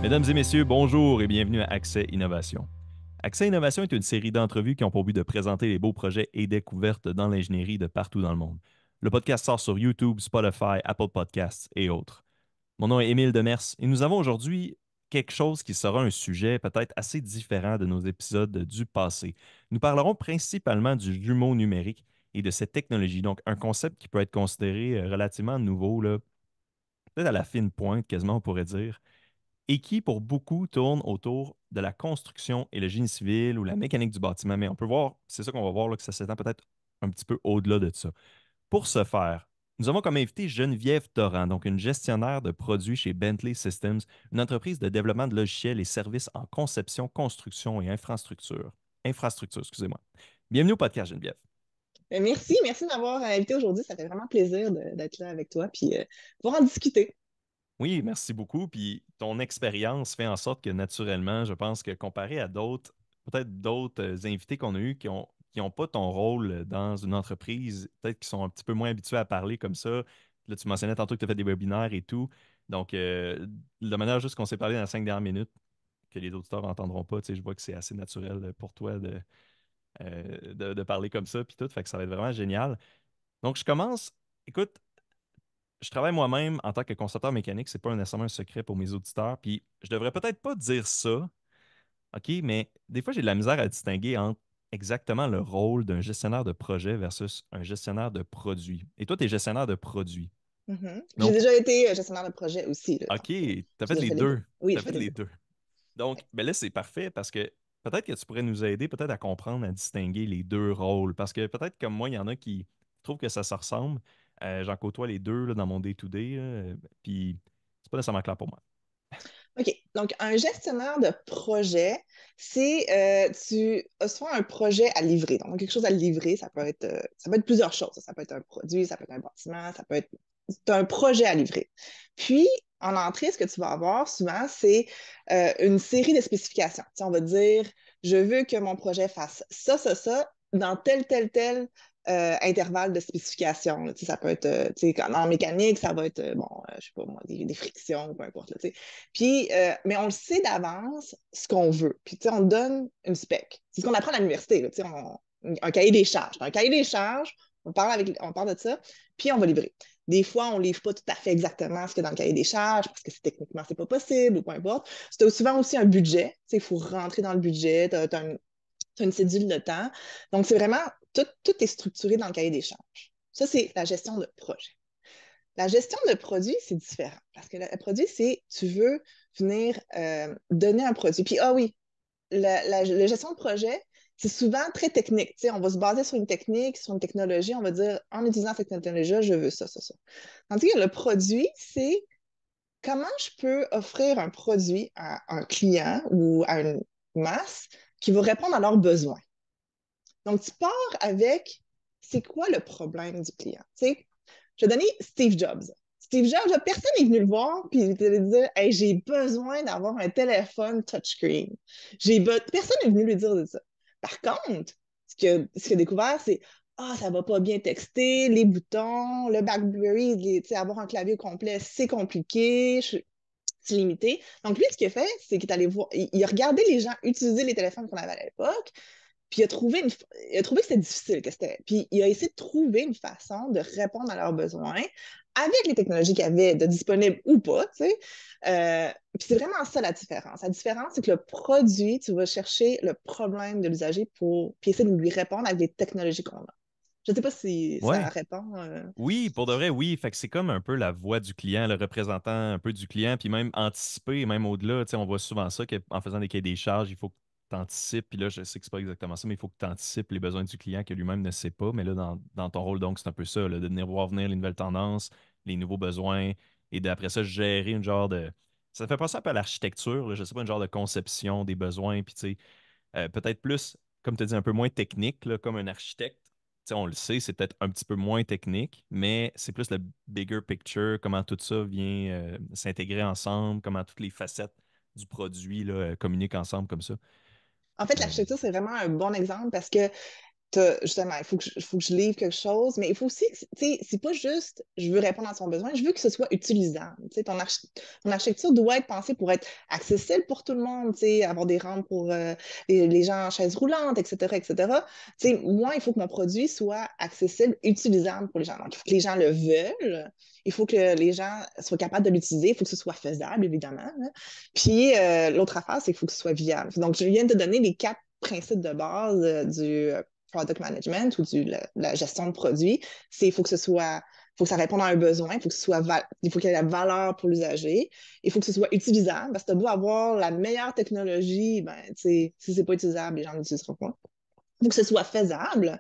Mesdames et messieurs, bonjour et bienvenue à Accès Innovation. Accès Innovation est une série d'entrevues qui ont pour but de présenter les beaux projets et découvertes dans l'ingénierie de partout dans le monde. Le podcast sort sur YouTube, Spotify, Apple Podcasts et autres. Mon nom est Émile Demers et nous avons aujourd'hui quelque chose qui sera un sujet peut-être assez différent de nos épisodes du passé. Nous parlerons principalement du jumeau numérique et de cette technologie, donc un concept qui peut être considéré relativement nouveau, là, peut-être à la fine pointe, quasiment on pourrait dire, et qui, pour beaucoup, tourne autour de la construction et le génie civil ou la mécanique du bâtiment. Mais on peut voir, c'est ça qu'on va voir, là, que ça s'étend peut-être un petit peu au-delà de ça. Pour ce faire, nous avons comme invité Geneviève Torrent, donc une gestionnaire de produits chez Bentley Systems, une entreprise de développement de logiciels et services en conception, construction et infrastructure. Infrastructure, excusez-moi. Bienvenue au podcast, Geneviève. Merci de m'avoir invité aujourd'hui. Ça fait vraiment plaisir d'être là avec toi puis pouvoir en discuter. Oui, merci beaucoup. Puis ton expérience fait en sorte que naturellement, je pense que comparé à d'autres, peut-être d'autres invités qu'on a eus qui ont pas ton rôle dans une entreprise, peut-être qui sont un petit peu moins habitués à parler comme ça. Là, tu mentionnais tantôt que tu as fait des webinaires et tout. Donc, de manière juste qu'on s'est parlé dans les 5 dernières minutes, que les auditeurs n'entendront pas, tu sais, je vois que c'est assez naturel pour toi de parler comme ça, puis tout. Fait que ça va être vraiment génial. Donc, je commence. Écoute, je travaille moi-même en tant que concepteur mécanique, c'est pas nécessairement un secret pour mes auditeurs. Puis je devrais peut-être pas dire ça, OK, mais des fois, j'ai de la misère à distinguer entre exactement le rôle d'un gestionnaire de projet versus un gestionnaire de produit. Et toi, tu es gestionnaire de produit. Mhm. J'ai Donc, déjà été gestionnaire de projet aussi, là, OK, donc tu as j'ai fait déjà les fait les deux. deux. Oui, Tu j'ai as fait fait les les deux. deux. Donc, ben là, c'est parfait parce que peut-être que tu pourrais nous aider peut-être à comprendre, à distinguer les deux rôles. Parce que peut-être comme moi, il y en a qui trouvent que ça se ressemble. J'en côtoie les deux là, dans mon day-to-day, puis c'est pas nécessairement clair pour moi. OK. Donc, un gestionnaire de projet, c'est tu as souvent un projet à livrer. Donc, quelque chose à livrer, ça peut être plusieurs choses. Ça peut être un produit, ça peut être un bâtiment, ça peut être t'as un projet à livrer. Puis, en entrée, ce que tu vas avoir souvent, c'est une série de spécifications. Tu sais, on va dire, je veux que mon projet fasse ça, dans tel intervalle de spécification. Là. Tu sais, ça peut être, tu sais, en mécanique, ça va être, je sais pas moi, des frictions, peu importe. Là, tu sais. Puis, mais on le sait d'avance ce qu'on veut. Puis, tu sais, on donne une spec. C'est ce qu'on apprend à l'université. Là, tu sais, un cahier des charges. Dans un cahier des charges, on parle de ça, puis on va livrer. Des fois, on ne livre pas tout à fait exactement ce qu'il y a dans le cahier des charges parce que techniquement, c'est pas possible ou peu importe. C'est souvent aussi un budget. Tu sais, il faut rentrer dans le budget. Tu as, une cédule de temps. Donc, c'est vraiment, tout est structuré dans le cahier des charges. Ça, c'est la gestion de projet. La gestion de produit, c'est différent. Parce que le produit, c'est tu veux venir donner un produit. Puis, ah oui, la gestion de projet, c'est souvent très technique. Tu sais, on va se baser sur une technique, sur une technologie. On va dire, en utilisant cette technologie-là, je veux ça. Tandis que le produit, c'est comment je peux offrir un produit à un client ou à une masse qui va répondre à leurs besoins. Donc, tu pars avec c'est quoi le problème du client. Tu sais, je vais donner Steve Jobs. Steve Jobs, là, personne n'est venu le voir puis il te dire hey, j'ai besoin d'avoir un téléphone touchscreen. Personne n'est venu lui dire de ça. Par contre, ce qu'il a découvert, c'est ça va pas bien texter, les boutons, le BlackBerry, avoir un clavier complet, c'est compliqué, c'est limité. Donc, lui, ce qu'il a fait, c'est qu'il est allé voir, il a regardé les gens utiliser les téléphones qu'on avait à l'époque, puis il a trouvé que c'était difficile, que c'était. Puis il a essayé de trouver une façon de répondre à leurs besoins avec les technologies qu'il y avait de disponibles ou pas, tu sais. Puis c'est vraiment ça la différence. La différence, c'est que le produit, tu vas chercher le problème de l'usager puis essayer de lui répondre avec les technologies qu'on a. Je ne sais pas si ça Ouais. répond. Oui, pour de vrai, oui. Fait que c'est comme un peu la voix du client, le représentant un peu du client, puis même anticiper, même au-delà. Tu sais, on voit souvent ça qu'en faisant des cahiers des charges, il faut que tu anticipes. Puis là, je sais que c'est pas exactement ça, mais il faut que tu anticipes les besoins du client que lui-même ne sait pas. Mais là, dans ton rôle, donc, c'est un peu ça, là, de venir voir venir les nouvelles tendances, les nouveaux besoins, et d'après ça, gérer une genre de. Ça fait penser un peu à l'architecture, là, je sais pas, une genre de conception des besoins, puis tu sais, peut-être plus, comme tu dis, un peu moins technique, là, comme un architecte. Tu sais, on le sait, c'est peut-être un petit peu moins technique, mais c'est plus le bigger picture, comment tout ça vient s'intégrer ensemble, comment toutes les facettes du produit là, communiquent ensemble comme ça. En fait, Euh, l'architecture, c'est vraiment un bon exemple parce que justement, faut que je livre quelque chose, mais il faut aussi, tu sais, c'est pas juste je veux répondre à son besoin, je veux que ce soit utilisable. Tu sais, ton architecture doit être pensée pour être accessible pour tout le monde, tu sais, avoir des rampes pour les gens en chaise roulante, etc., etc. Tu sais, moi, il faut que mon produit soit accessible, utilisable pour les gens. Donc, il faut que les gens le veulent, il faut que les gens soient capables de l'utiliser, il faut que ce soit faisable, évidemment, hein. Puis, l'autre affaire, c'est qu'il faut que ce soit viable. Donc, je viens de te donner les quatre principes de base du product management ou la gestion de produits, c'est il faut que ce soit, faut que ça réponde à un besoin, il faut que ce soit il faut qu'il y ait la valeur pour l'usager, il faut que ce soit utilisable, parce que tu as beau avoir la meilleure technologie, ben, si c'est pas utilisable, les gens n'utiliseront pas. Il faut que ce soit faisable.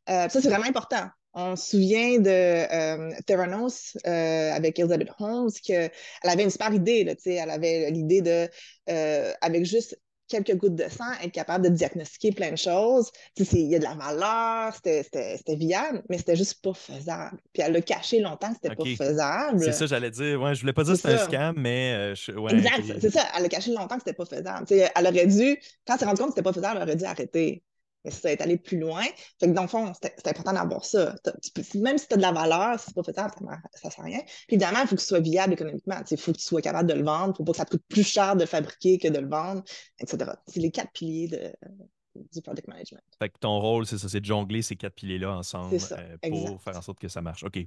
Ça, c'est vraiment important. On se souvient de Theranos avec Elizabeth Holmes, qu'elle avait une super idée. Là, elle avait l'idée de, avec juste quelques gouttes de sang, être capable de diagnostiquer plein de choses. Il y a de la valeur, c'était viable, mais c'était juste pas faisable. Puis elle a caché longtemps que c'était pas OK. C'est faisable. ça, j'allais dire. Ouais, je voulais pas dire C'est que c'était un ça. scam, mais ouais, OK. Exact, c'est ça. Elle a caché longtemps que c'était pas faisable. Elle aurait dû, quand elle s'est rendue compte que c'était pas faisable, elle aurait dû arrêter. Mais ça est allé plus loin. Fait que dans le fond, c'est important d'avoir ça. Même si tu as de la valeur, si c'est pas faisable, ça sert à rien. Puis évidemment, il faut que ce soit viable économiquement. Il faut que tu sois capable de le vendre. Il ne faut pas que ça te coûte plus cher de le fabriquer que de le vendre, etc. C'est les quatre piliers du product management. Fait que ton rôle, c'est ça, c'est de jongler ces quatre piliers-là C'est ensemble ça, pour faire exact. en sorte que ça marche. OK.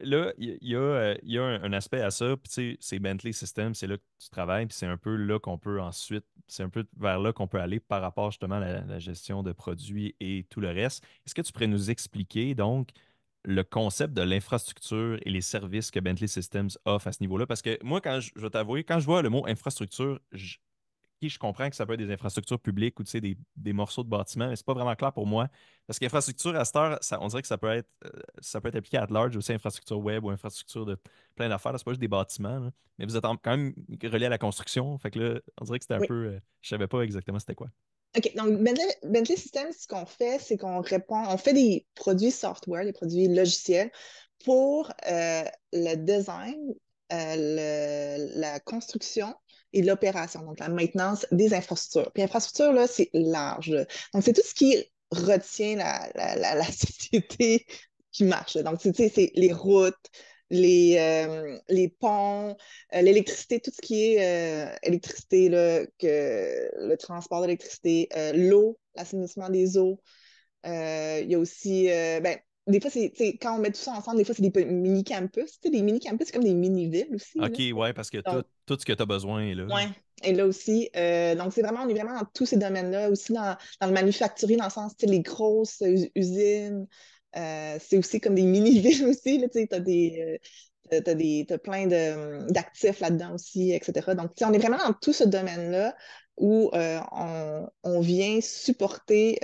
Là, il y a un aspect à ça, puis tu sais, c'est Bentley Systems, c'est là que tu travailles, puis c'est un peu là qu'on peut ensuite, c'est un peu vers là qu'on peut aller par rapport justement à la gestion de produits et tout le reste. Est-ce que tu pourrais nous expliquer donc le concept de l'infrastructure et les services que Bentley Systems offre à ce niveau-là? Parce que moi, je vais t'avouer, quand je vois le mot infrastructure, ok, je comprends que ça peut être des infrastructures publiques ou tu sais, des morceaux de bâtiments, mais c'est pas vraiment clair pour moi. Parce qu'infrastructure, à cette heure, on dirait que ça peut être appliqué à large, aussi infrastructure web ou infrastructure de plein d'affaires. C'est pas juste des bâtiments, là. Mais vous êtes quand même relié à la construction. Fait que là, on dirait que c'était un Oui. peu. Je savais pas exactement c'était quoi. OK, donc Bentley Systems, ce qu'on fait, c'est qu'on répond, on fait des produits software, des produits logiciels pour le design, la construction et l'opération, donc la maintenance des infrastructures. Puis infrastructure, là, c'est large, là. Donc, c'est tout ce qui retient la société qui marche, là. Donc, tu sais, c'est les routes, les ponts, l'électricité, tout ce qui est électricité, là, le transport d'électricité, l'eau, l'assainissement des eaux. Il y a aussi, ben, des fois, quand on met tout ça ensemble, des fois, c'est des mini-campus. Tu sais, des mini-campus, c'est comme des mini-villes aussi, OK, là. ouais, parce que Donc, tout ce que tu as besoin est là. ouais. Et là aussi, donc on est vraiment dans tous ces domaines-là, aussi dans le manufacturier, dans le sens, tu sais, les grosses usines. C'est aussi comme des mini-villes aussi, là, tu sais, t'as plein d'actifs là-dedans aussi, etc. Donc, tu sais, on est vraiment dans tout ce domaine-là où on vient supporter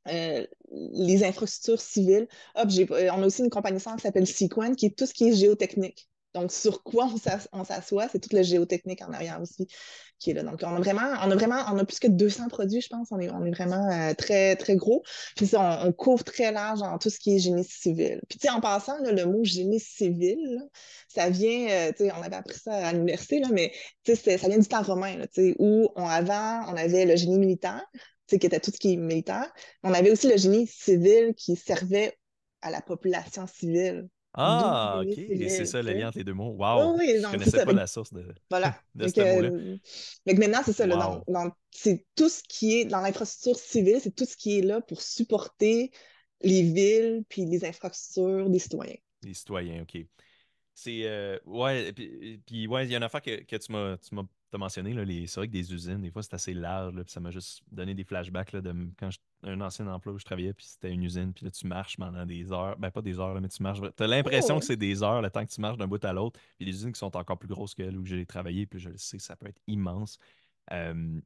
les infrastructures civiles. Ah, puis on a aussi une compagnie sœur qui s'appelle Sequent, qui est tout ce qui est géotechnique. Donc, sur quoi on s'assoit, c'est toute le géotechnique en arrière aussi qui est là. Donc, on a plus que 200 produits, je pense. On est vraiment très, très gros. Puis ça, on couvre très large dans tout ce qui est génie civil. Puis, tu sais, en passant, là, le mot génie civil, là, ça vient, tu sais, on avait appris ça à l'université, là, mais tu sais, ça vient du temps romain, là, tu sais, où avant, on avait le génie militaire, tu sais, qui était tout ce qui est militaire. On avait aussi le génie civil qui servait à la population civile. D'où Ah, génie OK, c'est civil, ça le tu lien sais. entre les deux mots. Oui, Wow, oui, je donc c'est connaissais ça. pas la source Voilà. de Donc, ce mot-là. maintenant, c'est ça, là, Wow. c'est tout ce qui est dans l'infrastructure civile, c'est tout ce qui est là pour supporter les villes puis les infrastructures des citoyens. Les citoyens, OK. C'est ouais, puis ouais, il y a une affaire que tu m'as t'as mentionné, là, c'est vrai que des usines, des fois, c'est assez large, là, puis ça m'a juste donné des flashbacks là, quand un ancien emploi où je travaillais, puis c'était une usine, puis là, tu marches pendant des heures, ben pas des heures, là, mais tu marches. T'as Oh, l'impression que ouais. c'est des heures le temps que tu marches d'un bout à l'autre, puis les usines qui sont encore plus grosses que où j'ai travaillé, puis je le sais, ça peut être immense. Euh,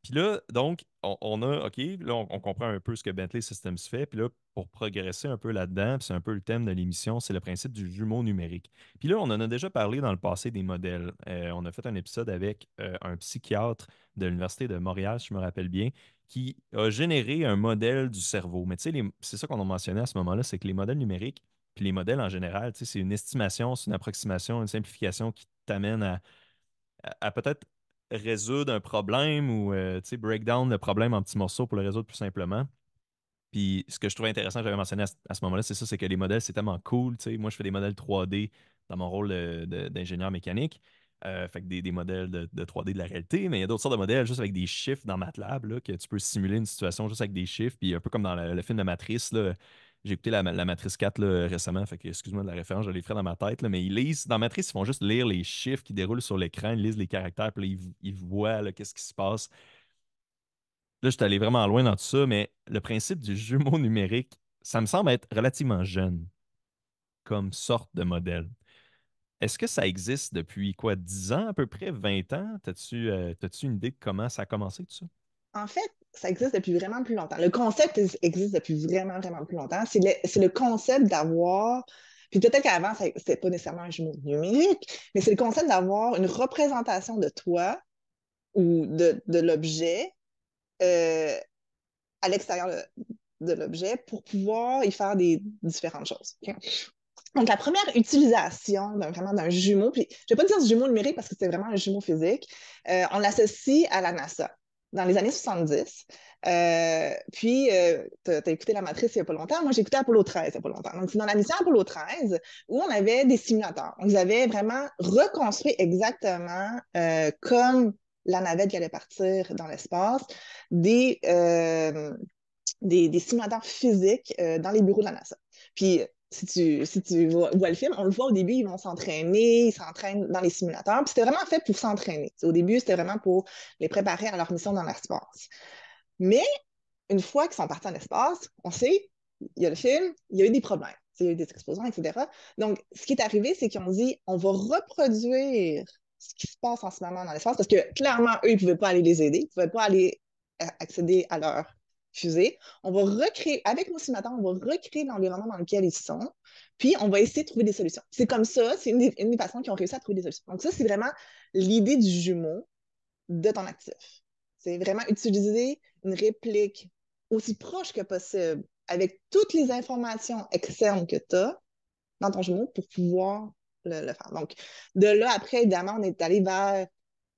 puis là, donc, on a, OK, là, on comprend un peu ce que Bentley Systems fait. Puis là, pour progresser un peu là-dedans, puis c'est un peu le thème de l'émission, c'est le principe du jumeau numérique. Puis là, on en a déjà parlé dans le passé des modèles. On a fait un épisode avec un psychiatre de l'Université de Montréal, si je me rappelle bien, qui a généré un modèle du cerveau. Mais tu sais, c'est ça qu'on a mentionné à ce moment-là, c'est que les modèles numériques, puis les modèles en général, tu sais, c'est une estimation, c'est une approximation, une simplification qui t'amène à peut-être résoudre un problème ou tu sais, break down le problème en petits morceaux pour le résoudre plus simplement. Puis ce que je trouvais intéressant, j'avais mentionné à ce moment-là, c'est ça, c'est que les modèles, c'est tellement cool. Tu sais. Moi, je fais des modèles 3D dans mon rôle d'ingénieur mécanique. Fait que des modèles de 3D de la réalité, mais il y a d'autres sortes de modèles juste avec des chiffres dans MATLAB, là, que tu peux simuler une situation juste avec des chiffres. Puis un peu comme dans le film de Matrice, là, j'ai écouté la Matrice 4 là, récemment, fait que excuse-moi de la référence, je l'ai fait dans ma tête, là, mais ils lisent, dans Matrice, ils font juste lire les chiffres qui déroulent sur l'écran, ils lisent les caractères, puis là, ils voient là, qu'est-ce qui se passe. Là, je suis allé vraiment loin dans tout ça, mais le principe du jumeau numérique, ça me semble être relativement jeune comme sorte de modèle. Est-ce que ça existe depuis quoi, 10 ans à peu près, 20 ans? T'as-tu une idée de comment ça a commencé tout ça? En fait, ça existe depuis vraiment plus longtemps. Le concept existe depuis vraiment, vraiment plus longtemps. C'est le concept d'avoir, puis peut-être qu'avant, c'était pas nécessairement un jumeau numérique, mais c'est le concept d'avoir une représentation de toi ou de l'objet euh, à l'extérieur de l'objet pour pouvoir y faire des différentes choses. OK? Donc, la première utilisation vraiment d'un jumeau, puis je ne vais pas dire jumeau numérique parce que c'est vraiment un jumeau physique, on l'associe à la NASA dans les années 70. Puis, tu as écouté La Matrice il n'y a pas longtemps. Moi, j'ai écouté Apollo 13 il n'y a pas longtemps. Donc, c'est dans la mission Apollo 13 où on avait des simulateurs. Donc, ils avaient vraiment reconstruit exactement comme la navette qui allait partir dans l'espace, des, euh, des simulateurs physiques dans les bureaux de la NASA. Puis, si tu vois le film, on le voit au début, ils vont s'entraîner, ils s'entraînent dans les simulateurs. Puis c'était vraiment fait pour s'entraîner. Au début, c'était vraiment pour les préparer à leur mission dans l'espace. Mais une fois qu'ils sont partis en espace, on sait, il y a le film, il y a eu des problèmes. Il y a eu des explosions, etc. Donc, ce qui est arrivé, c'est qu'ils ont dit, on va reproduire ce qui se passe en ce moment dans l'espace, parce que clairement, eux, ils ne pouvaient pas aller les aider, ils ne pouvaient pas aller accéder à leur fusée. On va recréer, avec nos simulateurs, on va recréer l'environnement dans lequel ils sont, puis on va essayer de trouver des solutions. C'est comme ça, c'est une des façons qu'ils ont réussi à trouver des solutions. Donc ça, c'est vraiment l'idée du jumeau de ton actif. C'est vraiment utiliser une réplique aussi proche que possible avec toutes les informations externes que tu as dans ton jumeau pour pouvoir le faire. Donc, de là, après, évidemment, on est allé vers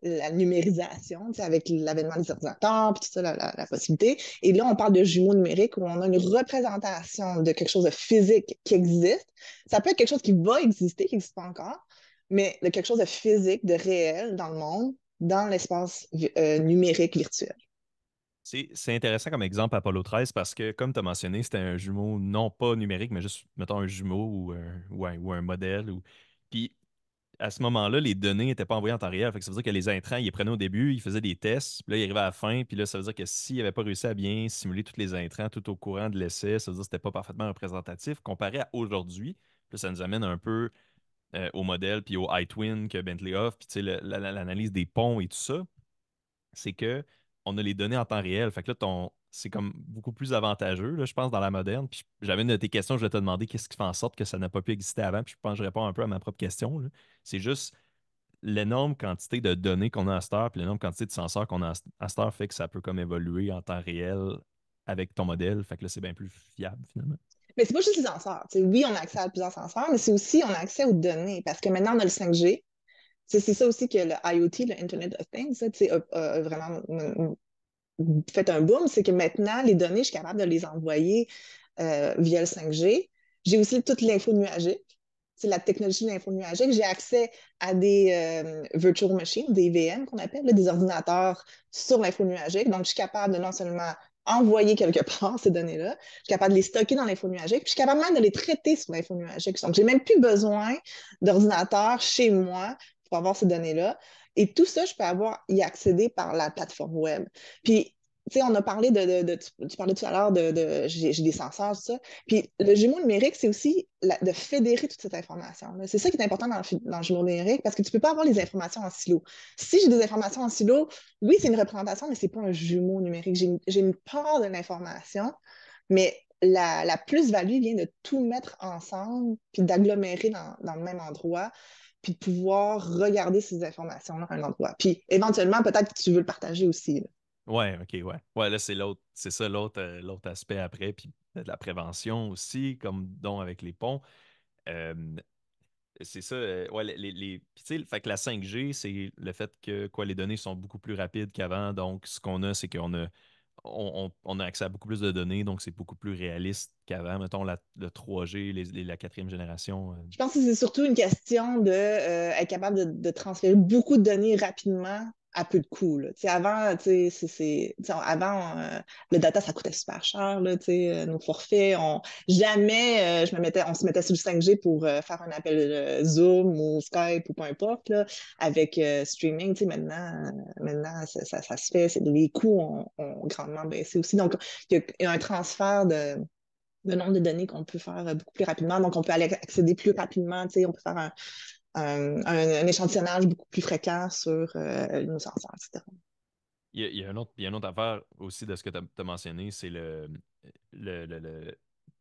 la numérisation, avec l'avènement des ordinateurs, puis tout ça, la possibilité. Et là, on parle de jumeaux numériques où on a une représentation de quelque chose de physique qui existe. Ça peut être quelque chose qui va exister, qui n'existe pas encore, mais de quelque chose de physique, de réel dans le monde, dans l'espace numérique virtuel. C'est intéressant comme exemple Apollo 13 parce que, comme tu as mentionné, c'était un jumeau non pas numérique, mais juste, mettons, un jumeau ou un modèle. Puis, à ce moment-là, les données n'étaient pas envoyées en temps réel. Fait que ça veut dire que les intrants, ils les prenaient au début, ils faisaient des tests, puis là, ils arrivaient à la fin, puis là, ça veut dire que s'ils n'avaient pas réussi à bien simuler tous les intrants tout au courant de l'essai, ça veut dire que c'était pas parfaitement représentatif. Comparé à aujourd'hui, puis là, ça nous amène un peu au modèle, puis au iTwin que Bentley offre, puis tu sais, l'analyse des ponts et tout ça, c'est que on a les données en temps réel. Fait que là, c'est comme beaucoup plus avantageux, là, je pense, dans la moderne. Puis j'avais une de tes questions, je vais te demander qu'est-ce qui fait en sorte que ça n'a pas pu exister avant. Puis je pense que je réponds un peu à ma propre question, là. C'est juste l'énorme quantité de données qu'on a à cette heure, puis l'énorme quantité de senseurs qu'on a à cette heure fait que ça peut comme évoluer en temps réel avec ton modèle. Fait que là, c'est bien plus fiable, finalement. Mais c'est pas juste les senseurs. Oui, on a accès à plusieurs senseurs, mais c'est aussi on a accès aux données parce que maintenant, on a le 5G. C'est ça aussi que le IoT, le Internet of Things, ça, a vraiment fait un boom. C'est que maintenant, les données, je suis capable de les envoyer via le 5G. J'ai aussi toute l'info nuagique. C'est la technologie de l'info nuagique. J'ai accès à des virtual machines, des VM qu'on appelle, là, des ordinateurs sur l'info nuagique. Donc, je suis capable de non seulement envoyer quelque part ces données-là, je suis capable de les stocker dans l'info nuagique, puis je suis capable même de les traiter sur l'info nuagique. Donc, j'ai même plus besoin d'ordinateur chez moi pour avoir ces données-là. Et tout ça, je peux y accéder par la plateforme web. Puis, tu sais, on a parlé tu parlais tout à l'heure j'ai des senseurs, tout ça. Puis le jumeau numérique, c'est aussi de fédérer toute cette information-là. C'est ça qui est important dans le jumeau numérique parce que tu ne peux pas avoir les informations en silo. Si j'ai des informations en silo, oui, c'est une représentation, mais ce n'est pas un jumeau numérique. J'ai une part de l'information, mais la plus-value vient de tout mettre ensemble puis d'agglomérer dans le même endroit puis de pouvoir regarder ces informations-là à un endroit. Puis éventuellement, peut-être que tu veux le partager aussi, là. Ouais, ok, ouais. Ouais, là, c'est ça l'autre aspect après, puis de la prévention aussi, comme dont avec les ponts. Euh, c'est ça, ouais, puis tu sais, fait que la 5G, c'est le fait que quoi, les données sont beaucoup plus rapides qu'avant. Donc, ce qu'on a, c'est qu'on a on a accès à beaucoup plus de données, donc c'est beaucoup plus réaliste qu'avant. Mettons le 3G, la quatrième génération. Je pense que c'est surtout une question de être capable de transférer beaucoup de données rapidement à peu de coûts. Là. Avant, avant le data, ça coûtait super cher. Là, nos forfaits, jamais on se mettait sur le 5G pour faire un appel Zoom ou Skype ou peu importe. Là, avec streaming, maintenant ça se fait. Les coûts ont grandement baissé aussi. Donc, il y a un transfert de le nombre de données qu'on peut faire beaucoup plus rapidement. Donc, on peut aller accéder plus rapidement. On peut faire un échantillonnage beaucoup plus fréquent sur nos senseurs, etc. Il y a une autre affaire aussi de ce que tu as mentionné, c'est le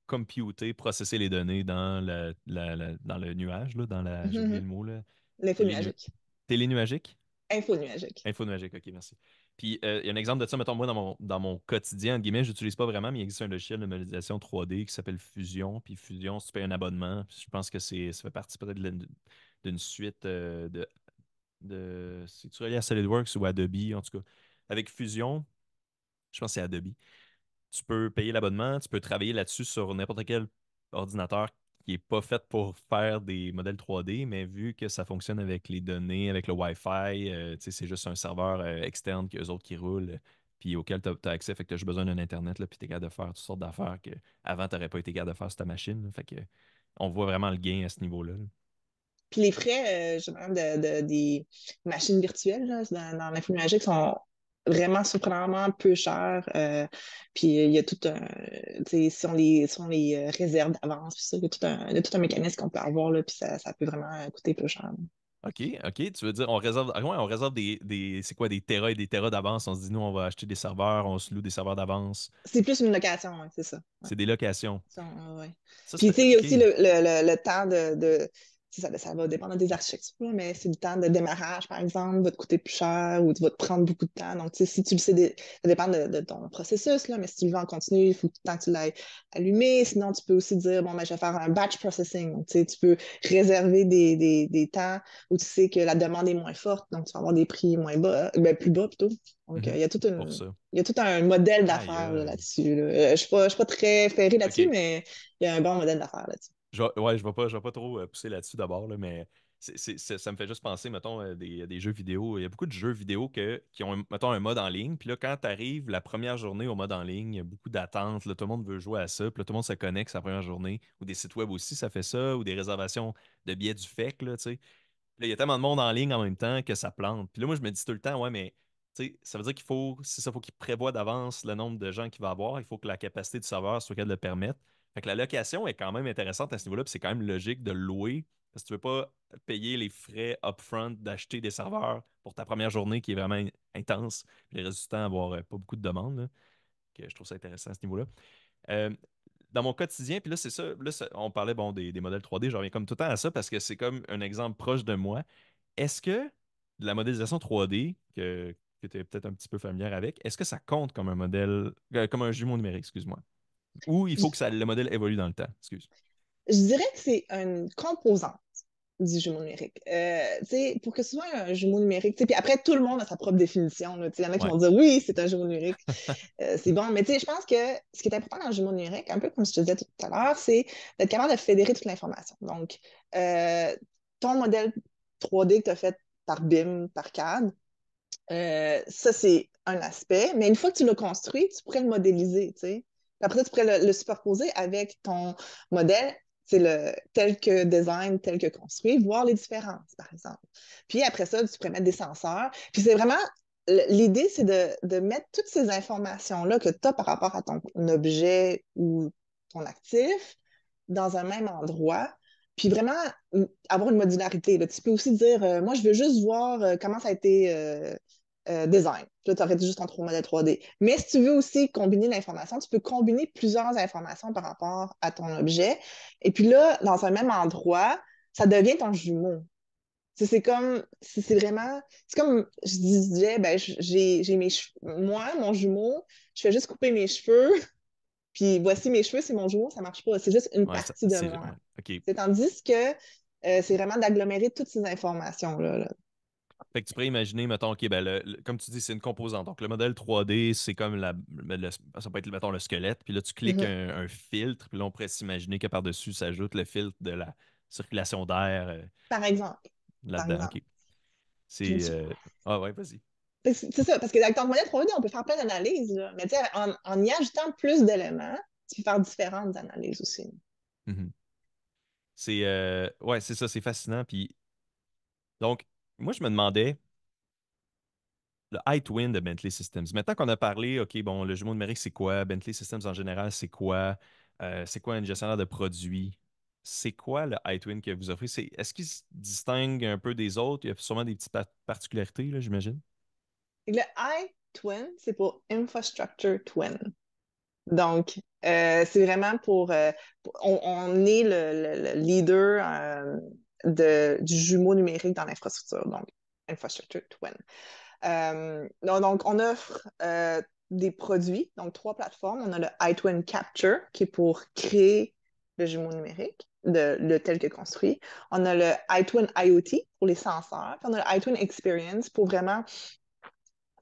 computer, processer les données dans dans le nuage, là, j'ai oublié le mot, là. L'info Télé, nuagique. télénuagique? Info nuagique. Infonuagique, ok, merci. Puis, il y a un exemple de ça, mettons, moi, dans mon quotidien, entre guillemets, je l'utilise pas vraiment, mais il existe un logiciel de modélisation 3D qui s'appelle Fusion. Puis Fusion, si tu payes un abonnement, puis je pense que ça fait partie peut-être d'une suite c'est-tu relié à SolidWorks ou Adobe, en tout cas. Avec Fusion, je pense que c'est Adobe. Tu peux payer l'abonnement, tu peux travailler là-dessus sur n'importe quel ordinateur qui n'est pas fait pour faire des modèles 3D, mais vu que ça fonctionne avec les données, avec le Wi-Fi, tu sais, c'est juste un serveur externe qu'eux autres qui roulent, puis auquel tu as accès, fait que tu as juste besoin d'un Internet, là, puis tu es capable de faire toutes sortes d'affaires que avant tu n'aurais pas été capable de faire sur ta machine. Là. Fait que on voit vraiment le gain à ce niveau-là. Là. Puis les frais, je dirais, des machines virtuelles là, dans l'info nuagique sont vraiment surprenamment peu chers. Puis il y a tout un, tu sais, si on les réserve d'avance, puis ça, il y a tout un mécanisme qu'on peut avoir, là, puis ça peut vraiment coûter peu cher. OK, OK. Tu veux dire, on réserve, ouais, on réserve c'est quoi, des terras et des terras d'avance. On se dit, nous, on va acheter des serveurs, on se loue des serveurs d'avance. C'est plus une location, ouais, c'est ça. Ouais. C'est des locations. Ouais. Ça, Puis, tu sais, il y a OK. aussi le temps ça va dépendre des architectures, mais c'est le temps de démarrage, par exemple, va te coûter plus cher ou va te prendre beaucoup de temps. Donc, tu sais, si tu le sais, ça dépend de ton processus, là, mais si tu le veux en continu, il faut tout le temps que tu l'aies allumé. Sinon, tu peux aussi dire, bon, ben, je vais faire un batch processing. Donc, tu sais, tu peux réserver des temps où tu sais que la demande est moins forte, donc tu vas avoir des prix moins bas, ben, plus bas plutôt. Donc, Mhm. Pour ça. il y a tout un modèle Aïe, d'affaires là, aïe. là-dessus. Là. Je suis pas très ferrée là-dessus, OK. mais il y a un bon modèle d'affaires là-dessus. Je vais pas trop pousser là-dessus d'abord, là, mais ça me fait juste penser, mettons, des jeux vidéo. Il y a beaucoup de jeux vidéo qui ont, mettons, un mode en ligne. Puis là, quand tu arrives la première journée au mode en ligne, il y a beaucoup d'attentes. Là, tout le monde veut jouer à ça. Puis là, tout le monde se connecte sa première journée. Ou des sites web aussi, ça fait ça. Ou des réservations de billets du FEC, là, tu sais. Là, il y a tellement de monde en ligne en même temps que ça plante. Puis là, moi, je me dis tout le temps, ouais, mais tu sais, ça veut dire c'est ça, faut qu'il prévoit d'avance le nombre de gens qu'il va avoir. Il faut que la capacité du serveur soit capable de le permettre. Fait que la location est quand même intéressante à ce niveau-là, puis c'est quand même logique de le louer. Parce que tu veux pas payer les frais upfront d'acheter des serveurs pour ta première journée qui est vraiment intense, puis les résultats avoir pas beaucoup de demandes. Là. Que je trouve ça intéressant à ce niveau-là. Euh, dans mon quotidien, puis là, c'est ça, on parlait bon, des modèles 3D, je reviens comme tout le temps à ça parce que c'est comme un exemple proche de moi. Est-ce que la modélisation 3D, que tu es peut-être un petit peu familière avec, est-ce que ça compte comme un modèle, comme un jumeau numérique, excuse-moi? Ou il faut que le modèle évolue dans le temps, excuse. Je dirais que c'est une composante du jumeau numérique. Tu sais, pour que ce soit un jumeau numérique, tu sais, puis après, tout le monde a sa propre définition. Là. Tu sais, il y en a qui Ouais. vont dire oui, c'est un jumeau numérique, c'est bon. Mais tu sais, je pense que ce qui est important dans le jumeau numérique, un peu comme je te disais tout à l'heure, c'est d'être capable de fédérer toute l'information. Donc, ton modèle 3D que tu as fait par BIM, par CAD, ça, c'est un aspect. Mais une fois que tu l'as construit, tu pourrais le modéliser, tu sais. Puis après, tu pourrais le superposer avec ton modèle, c'est tel que design, tel que construit, voir les différences, par exemple. Puis après ça, tu pourrais mettre des senseurs. Puis c'est vraiment, l'idée, c'est de mettre toutes ces informations-là que tu as par rapport à ton objet ou ton actif dans un même endroit. Puis vraiment avoir une modularité. Là. Tu peux aussi dire, moi, je veux juste voir comment ça a été design. Là, tu aurais juste ton modèle 3D. Mais si tu veux aussi combiner l'information, tu peux combiner plusieurs informations par rapport à ton objet. Et puis là, dans un même endroit, ça devient ton jumeau. C'est comme, c'est vraiment, c'est comme je disais, ben, j'ai mes cheveux, moi, mon jumeau, je fais juste couper mes cheveux, puis voici mes cheveux, c'est mon jumeau, ça marche pas. C'est juste une Ouais, partie de moi. ouais. OK. C'est tandis que c'est vraiment d'agglomérer toutes ces informations-là. Là. Fait que tu pourrais imaginer, mettons, OK, ben comme tu dis, c'est une composante. Donc, le modèle 3D, c'est comme ça peut être, mettons, le squelette. Puis là, tu cliques Mhm. un filtre. Puis là, on pourrait s'imaginer que par-dessus s'ajoute le filtre de la circulation d'air Par exemple. Par là-dedans. exemple. OK. C'est. Puis, Ah ouais, vas-y. c'est ça, parce que avec ton modèle 3D, on peut faire plein d'analyses, là. Mais tu sais, en y ajoutant plus d'éléments, tu peux faire différentes analyses aussi. Mhm. Ouais, c'est ça, c'est fascinant. Puis, donc, moi, je me demandais, le iTwin de Bentley Systems. Maintenant qu'on a parlé, OK, bon, le jumeau numérique, c'est quoi? Bentley Systems en général, c'est quoi? C'est quoi un gestionnaire de produits? C'est quoi le iTwin que vous offrez? Est-ce qu'il se distingue un peu des autres? Il y a sûrement des petites particularités, là, j'imagine. Le iTwin, c'est pour Infrastructure Twin. Donc, c'est vraiment on est le leader du jumeau numérique dans l'infrastructure, donc Infrastructure Twin. Donc, on offre des produits, donc trois plateformes. On a le iTwin Capture, qui est pour créer le jumeau numérique, le tel que construit. On a le iTwin IoT pour les senseurs. Puis on a le iTwin Experience pour vraiment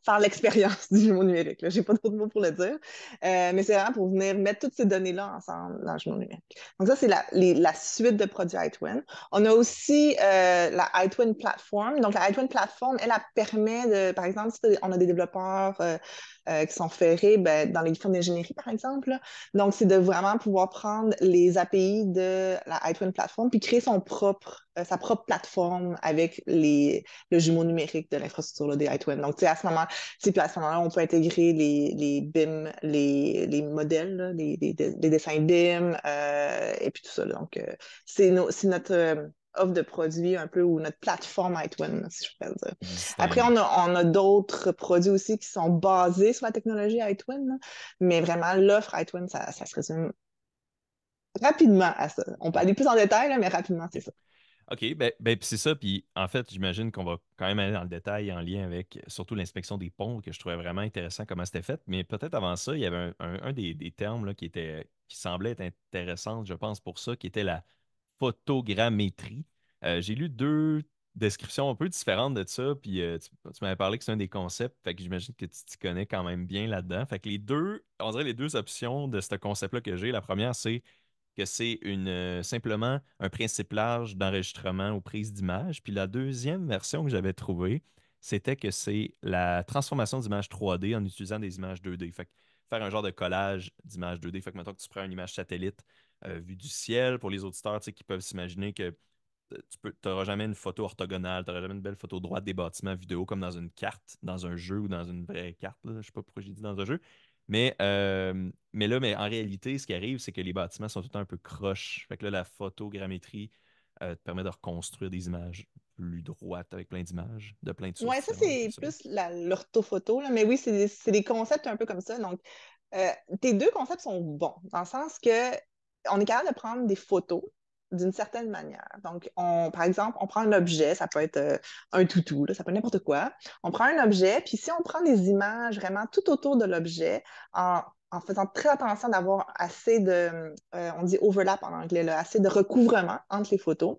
faire l'expérience du jumeau numérique. Je n'ai pas trop de mots pour le dire, mais c'est vraiment pour venir mettre toutes ces données-là ensemble dans le jumeau numérique. Donc ça, c'est la suite de produits iTwin. On a aussi la iTwin Platform. Donc la iTwin Platform, elle permet de, par exemple, si on a des développeurs qui sont ferrés dans les firmes d'ingénierie, par exemple. Là. Donc c'est de vraiment pouvoir prendre les API de la iTwin Platform puis créer sa propre plateforme avec le jumeau numérique de l'infrastructure des iTwin. Donc, tu sais, puis à ce moment-là, on peut intégrer les BIM, les modèles, là, les dessins BIM, et puis tout ça. Là. Donc, c'est notre offre de produits un peu, ou notre plateforme iTwin, si je peux le dire. Qui vous Après, distingue. on a d'autres produits aussi qui sont basés sur la technologie iTwin, là, mais vraiment, l'offre iTwin, ça se résume rapidement à ça. On peut aller plus en détail, là, mais rapidement, c'est OK. ça. OK, puis c'est ça. Puis en fait, j'imagine qu'on va quand même aller dans le détail en lien avec surtout l'inspection des ponts, que je trouvais vraiment intéressant comment c'était fait. Mais peut-être avant ça, il y avait un des termes là, qui semblait être intéressant, je pense, pour ça, qui était la photogrammétrie. J'ai lu deux descriptions un peu différentes de ça, puis tu m'avais parlé que c'est un des concepts, fait que j'imagine que tu t'y connais quand même bien là-dedans. Fait que on dirait les deux options de ce concept-là que j'ai. La première, c'est que c'est simplement un principe large d'enregistrement aux prises d'images. Puis la deuxième version que j'avais trouvée, c'était que c'est la transformation d'images 3D en utilisant des images 2D. Fait que faire un genre de collage d'images 2D. Fait que maintenant que tu prends une image satellite vue du ciel, pour les auditeurs qui peuvent s'imaginer que tu n'auras jamais une photo orthogonale, tu n'auras jamais une belle photo droite des bâtiments vidéo comme dans une carte, dans un jeu ou dans une vraie carte. Là. Je ne sais pas pourquoi j'ai dit dans un jeu. Mais en réalité, ce qui arrive, c'est que les bâtiments sont tout le temps un peu croches. Fait que là, la photogrammétrie te permet de reconstruire des images plus droites avec plein d'images, de plein de sources Ouais, ça, différentes que c'est ça. plus l'orthophoto, là. Mais oui, c'est des concepts un peu comme ça. Donc, tes deux concepts sont bons, dans le sens que on est capable de prendre des photos d'une certaine manière. Donc, par exemple, on prend un objet, ça peut être un toutou, là, ça peut être n'importe quoi. On prend un objet, puis si on prend des images vraiment tout autour de l'objet, en faisant très attention d'avoir assez on dit overlap en anglais, là, assez de recouvrement entre les photos,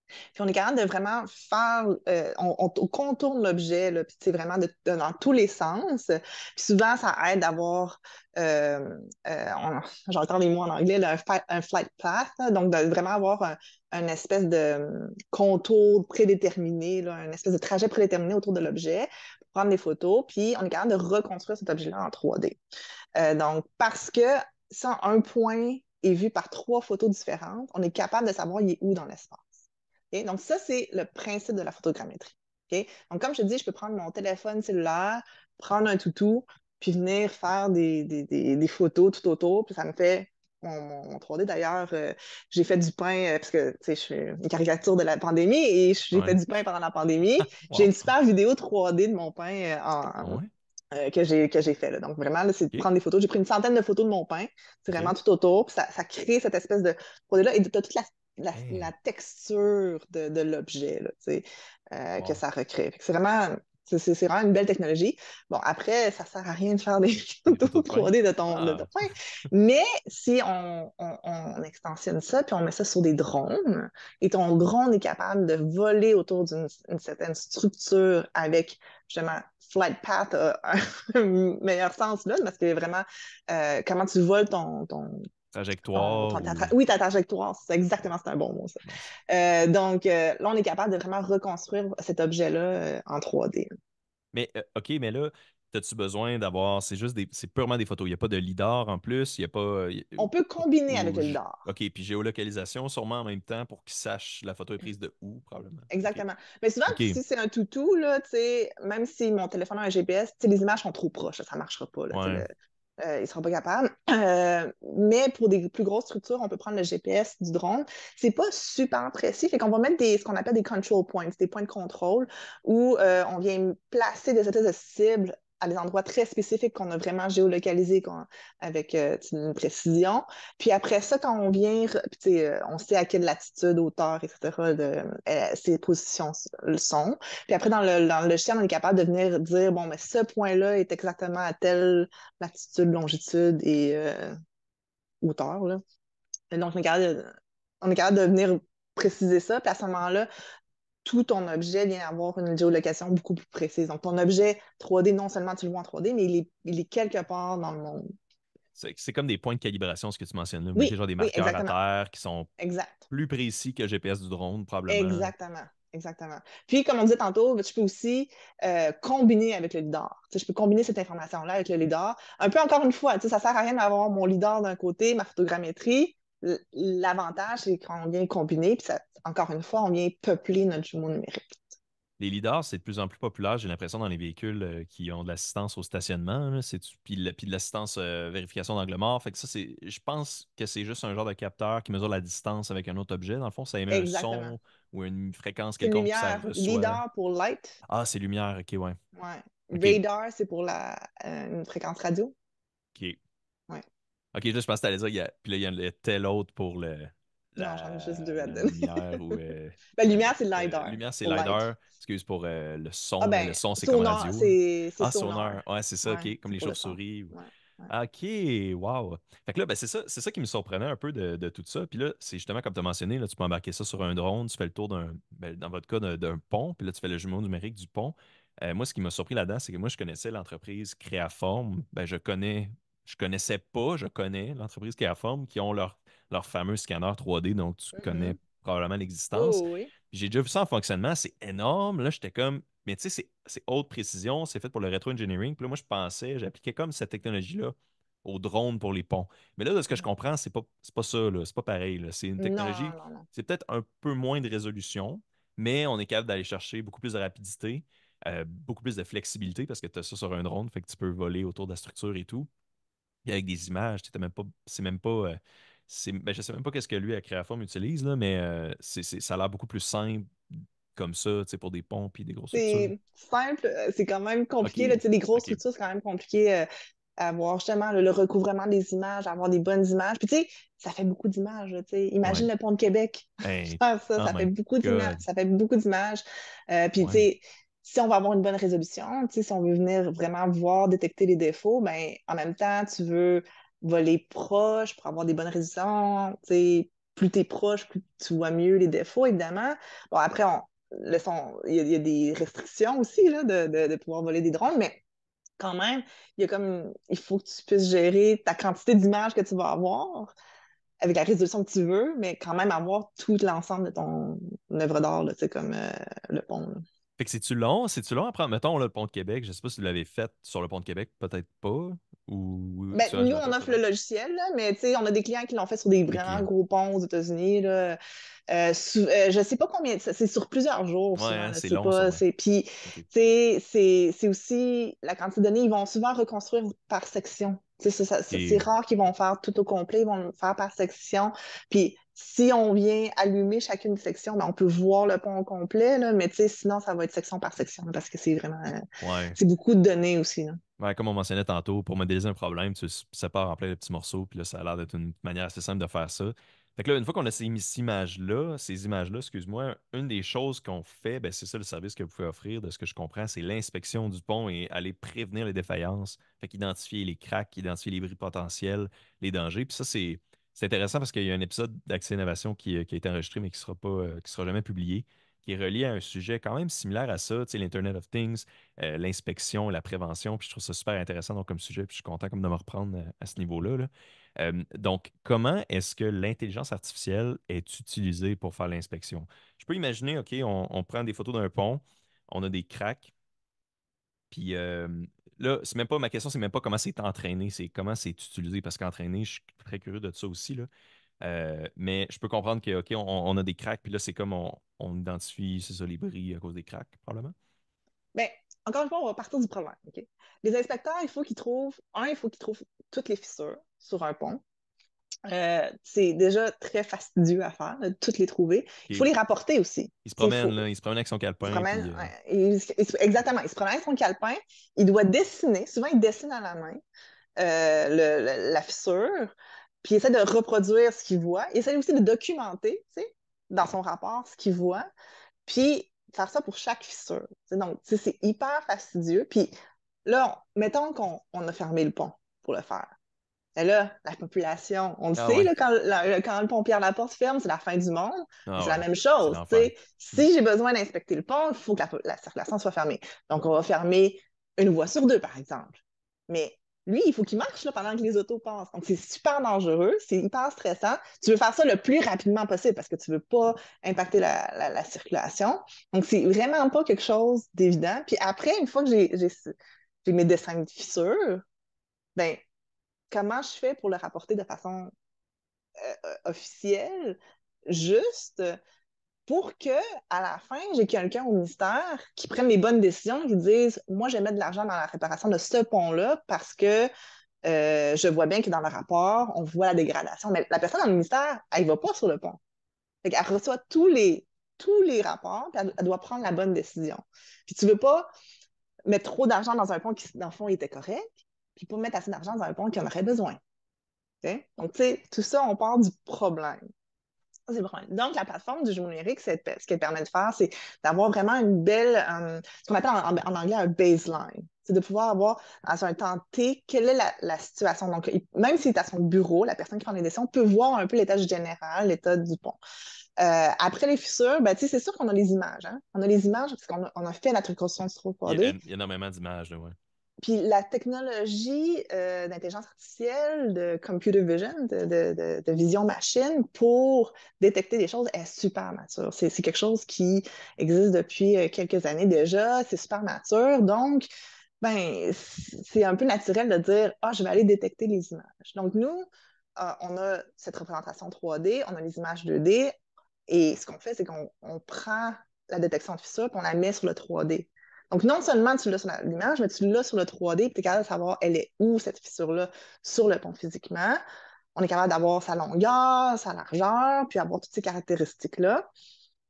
puis on est capable de vraiment faire, on contourne l'objet, là, puis c'est vraiment dans tous les sens. Puis souvent, ça aide d'avoir, j'ai encore les mots en anglais, là, un flight path, là, donc de vraiment avoir un espèce de contour prédéterminé, là, un espèce de trajet prédéterminé autour de l'objet, pour prendre des photos, puis on est capable de reconstruire cet objet-là en 3D. Donc, parce que ça, un point est vu par trois photos différentes, on est capable de savoir il est où dans l'espace. Okay? Donc, ça, c'est le principe de la photogrammétrie. Okay? Donc, comme je te dis, je peux prendre mon téléphone cellulaire, prendre un toutou, puis venir faire des photos tout autour, puis ça me fait mon 3D. D'ailleurs, j'ai fait du pain, parce que tu sais, je suis une caricature de la pandémie, et j'ai fait Ouais. du pain pendant la pandémie. J'ai Wow. une super vidéo 3D de mon pain Ouais. que j'ai fait. Là. Donc, vraiment, là, c'est de OK. prendre des photos. J'ai pris une centaine de photos de mon pain. C'est vraiment OK. tout autour. Puis ça crée cette espèce de produit-là. Et tu as toute la Hey. texture de l'objet là, tu sais, que Wow. ça recrée. Fait que c'est vraiment. C'est vraiment une belle technologie. Bon, après, ça sert à rien de faire des Des photos photos de pain? 3D de ton Ah, pain. Mais si on extensionne ça, puis on met ça sur des drones, et ton drone est capable de voler autour d'une certaine structure avec, justement, flight path a un meilleur sens là, parce que vraiment, comment tu voles trajectoire ou... oui, ta trajectoire, c'est un bon mot, ça. Nice. Donc, là, on est capable de vraiment reconstruire cet objet-là en 3D. Mais, OK, mais là, as-tu besoin d'avoir... C'est purement des photos. Il n'y a pas de lidar en plus. Il n'y a pas... On peut combiner avec le lidar. OK, puis géolocalisation sûrement en même temps pour qu'ils sachent la photo est prise de où, probablement. OK. Exactement. Mais souvent, OK. si c'est un toutou, là, même si mon téléphone a un GPS, les images sont trop proches, ça ne marchera pas. Là, Ouais. il ne sera pas capable. Mais pour des plus grosses structures, on peut prendre le GPS du drone. C'est pas super précis, fait qu'on va mettre ce qu'on appelle des control points, des points de contrôle, où on vient placer des espèces de cibles à des endroits très spécifiques qu'on a vraiment géolocalisés avec une précision. Puis après ça, quand on vient, on sait à quelle latitude, hauteur, etc., ces positions sont. Puis après, dans le logiciel, on est capable de venir dire, bon, mais ce point-là est exactement à telle latitude, longitude et hauteur, là. Et donc, on est capable de venir préciser ça. Puis à ce moment-là, tout ton objet vient avoir une géolocation beaucoup plus précise. Donc, ton objet 3D, non seulement tu le vois en 3D, mais il est quelque part dans le monde. C'est comme des points de calibration, ce que tu mentionnes là. Vous mettez Oui, genre des oui, marqueurs à exactement. terre qui sont Exact. plus précis que le GPS du drone, probablement. Exactement. Exactement. Puis, comme on disait tantôt, je peux aussi combiner avec le lidar. Je peux combiner cette information-là avec le lidar. Un peu encore une fois, ça ne sert à rien d'avoir mon lidar d'un côté, ma photogrammétrie. L'avantage, c'est qu'on vient combiner, puis encore une fois, on vient peupler notre jumeau numérique. Les lidars, c'est de plus en plus populaire, j'ai l'impression, dans les véhicules qui ont de l'assistance au stationnement. Là, puis de l'assistance vérification d'angle mort. Fait que ça, je pense que c'est juste un genre de capteur qui mesure la distance avec un autre objet. Dans le fond, ça émet un Exactement. son ou une fréquence C'est une quelconque, puis ça lumière. reçoit. Lidar pour light. Ah, c'est lumière, ok, ouais. Ouais. Ok, Radar, c'est pour une fréquence radio. ok. Ouais. Ok, là, je pense que t'allais dire, puis là, il y en a tel autre pour Non, j'en ai juste deux à te la donner. lumière ou Ben, lumière, c'est lidar lumière, c'est pour light. LiDAR. Excuse pour le Ah son, mais le ben, son, c'est comme sonar, radio. c'est Ah, sonar. sonar. Ouais, c'est ça, Ouais, OK. Comme c'est les pour le son. chauves-souris. Ouais, ouais. Ah, OK, wow. Fait que là, ben, c'est ça qui me surprenait un peu de tout ça. Puis là, c'est justement comme tu as mentionné, là, tu peux embarquer ça sur un drone, tu fais le tour dans votre cas, d'un pont, puis là, tu fais le jumeau numérique du pont. Moi, ce qui m'a surpris là-dedans, c'est que moi, je connaissais l'entreprise Créaform. Ben, je connaissais pas, je connais l'entreprise Créaform qui ont leur fameux scanner 3D, donc tu connais Mhm. probablement Oui, l'existence. oui, oui. Puis j'ai déjà vu ça en fonctionnement, c'est énorme. Là, j'étais comme, mais tu sais, c'est haute précision, c'est fait pour le rétro-engineering. Puis là, moi, je pensais, j'appliquais comme cette technologie-là aux drones pour les ponts. Mais là, de ce que je Mhm. comprends, c'est pas ça, là. C'est pas pareil, là. C'est une Non, non, technologie, non, non. c'est peut-être un peu moins de résolution, mais on est capable d'aller chercher beaucoup plus de rapidité, beaucoup plus de flexibilité parce que tu as ça sur un drone, fait que tu peux voler autour de la structure et tout. Et avec des images, tu sais, même pas, c'est même pas. Ben, je sais même pas qu'est-ce que lui à Créaform utilise, là, mais ça a l'air beaucoup plus simple comme ça, tu sais, pour des ponts et des grosses structures. C'est simple, c'est quand même OK. compliqué. Là, les grosses OK. structures, c'est quand même compliqué à avoir justement le recouvrement des images, avoir des bonnes images. Puis tu sais, ça fait beaucoup d'images. Là, tu sais. Ouais. Imagine le pont de Québec. Hey, Faire ça, oh ça fait my beaucoup d'images. God. Ça fait beaucoup d'images. Puis tu Ouais. sais, si on va avoir une bonne résolution, tu sais, si on veut venir vraiment voir, détecter les défauts, ben en même temps, tu veux voler proche pour avoir des bonnes résolutions. Tu sais, plus tu es proche, plus tu vois mieux les défauts, évidemment. Bon, après, il y a des restrictions aussi là, de pouvoir voler des drones, mais quand même, il faut que tu puisses gérer ta quantité d'images que tu vas avoir avec la résolution que tu veux, mais quand même avoir tout l'ensemble de ton œuvre d'art, là, tu sais, comme le pont. Là. Fait que c'est-tu long? C'est-tu long à prendre? Mettons, là, le pont de Québec. Je sais pas si vous l'avez fait sur le pont de Québec. Peut-être pas. Ou Ben, sur nous, ordinateur, on offre le peut-être. logiciel, là, mais tu sais, on a des clients qui l'ont fait sur des Des vraiment clients. gros ponts aux États-Unis. Là. Je sais pas combien, c'est sur plusieurs jours Ouais, souvent. hein, Là, c'est c'est long, pas, sûrement. c'est, puis, tu OK. sais, c'est aussi la quantité de données. Ils vont souvent reconstruire par section. Tu sais, c'est OK. rare qu'ils vont faire tout au complet. Ils vont le faire par section. Puis, si on vient allumer chacune des sections, ben, on peut voir le pont au complet, là, mais tu sais, sinon, ça va être section par section parce que c'est vraiment, Ouais. c'est beaucoup de données aussi. Là. Ouais, comme on mentionnait tantôt, pour modéliser un problème, tu sépares en plein de petits morceaux, puis là, ça a l'air d'être une manière assez simple de faire ça. Fait que là, une fois qu'on a ces images-là, excuse-moi, une des choses qu'on fait, ben, c'est ça le service que vous pouvez offrir, de ce que je comprends, c'est l'inspection du pont et aller prévenir les défaillances. Fait qu'identifier les cracks, identifier les bris potentiels, les dangers. Puis ça, c'est intéressant parce qu'il y a un épisode d'Accès Innovation qui a été enregistré, mais qui sera pas, qui sera jamais publié, qui est relié à un sujet quand même similaire à ça, tu sais, l'Internet of Things, l'inspection, la prévention. Puis je trouve ça super intéressant donc, comme sujet, puis je suis content comme de me reprendre à ce niveau-là, là. Donc, comment est-ce que l'intelligence artificielle est utilisée pour faire l'inspection? Je peux imaginer, OK, on prend des photos d'un pont, on a des cracks, puis là, c'est même pas ma question, c'est même pas comment c'est entraîné, c'est comment c'est utilisé, parce qu'entraîné, je suis très curieux de ça aussi, là. Mais je peux comprendre que, OK, on a des cracks, puis là, c'est comme on identifie, c'est ça, les bris à cause des cracks, probablement. Bien, encore une fois, on va partir du problème. OK? Les inspecteurs, il faut qu'ils trouvent toutes les fissures sur un pont. C'est déjà très fastidieux à faire, de toutes les trouver. Il faut OK. les rapporter aussi. Il se Il promène, faut, là, il se promène avec son il se calepin, promène, puis ouais, exactement, il se promène avec son calepin, il doit dessiner, souvent il dessine à la main la fissure, puis il essaie de reproduire ce qu'il voit, il essaie aussi de documenter, tu sais, dans son rapport ce qu'il voit, puis faire ça pour chaque fissure. Donc, tu sais, c'est hyper fastidieux. Puis là, mettons qu'on a fermé le pont pour le faire. Et là, la population, on le ah sait, ouais, là, quand le pont Pierre-Laporte ferme, c'est la fin du monde. Mais ah c'est la ouais, même c'est chose, tu l'enfer. sais. Si j'ai besoin d'inspecter le pont, il faut que la circulation soit fermée. Donc, on va fermer une voie sur deux, par exemple. Mais lui, il faut qu'il marche là, pendant que les autos passent. Donc, c'est super dangereux, c'est hyper stressant. Tu veux faire ça le plus rapidement possible parce que tu ne veux pas impacter la circulation. Donc, c'est vraiment pas quelque chose d'évident. Puis après, une fois que j'ai mes dessins de fissures, ben comment je fais pour le rapporter de façon officielle, juste pour que à la fin, j'ai quelqu'un au ministère qui prenne les bonnes décisions, qui dise, moi, je vais mettre de l'argent dans la réparation de ce pont-là parce que je vois bien que dans le rapport, on voit la dégradation. Mais la personne dans le ministère, elle ne va pas sur le pont. Elle reçoit tous les rapports, puis elle doit prendre la bonne décision. Puis tu ne veux pas mettre trop d'argent dans un pont qui, dans le fond, était correct, puis pas mettre assez d'argent dans un pont qui en aurait besoin. Okay? Donc, tu sais, tout ça, on part du problème. Ça, c'est le problème. Donc, la plateforme du jumeau numérique, ce qu'elle permet de faire, c'est d'avoir vraiment une belle, ce qu'on appelle en anglais un baseline. C'est de pouvoir avoir, dans un temps T, quelle est la situation. Donc, même s'il est à son bureau, la personne qui prend les décisions peut voir un peu l'état général, l'état du pont. Après les fissures, ben, c'est sûr qu'on a les images. Hein? On a les images parce qu'on a fait la reconstruction Il y 3D. a énormément d'images, là, ouais. Puis la technologie d'intelligence artificielle, de computer vision, de vision machine pour détecter des choses est super mature. C'est quelque chose qui existe depuis quelques années déjà. C'est super mature. Donc, ben, c'est un peu naturel de dire, ah, je vais aller détecter les images. Donc, nous, on a cette représentation 3D, on a les images 2D. Et ce qu'on fait, c'est qu'on prend la détection de fissure et on la met sur le 3D. Donc, non seulement tu l'as sur l'image, mais tu l'as sur le 3D, puis tu es capable de savoir elle est où, cette fissure-là, sur le pont physiquement. On est capable d'avoir sa longueur, sa largeur, puis avoir toutes ces caractéristiques-là.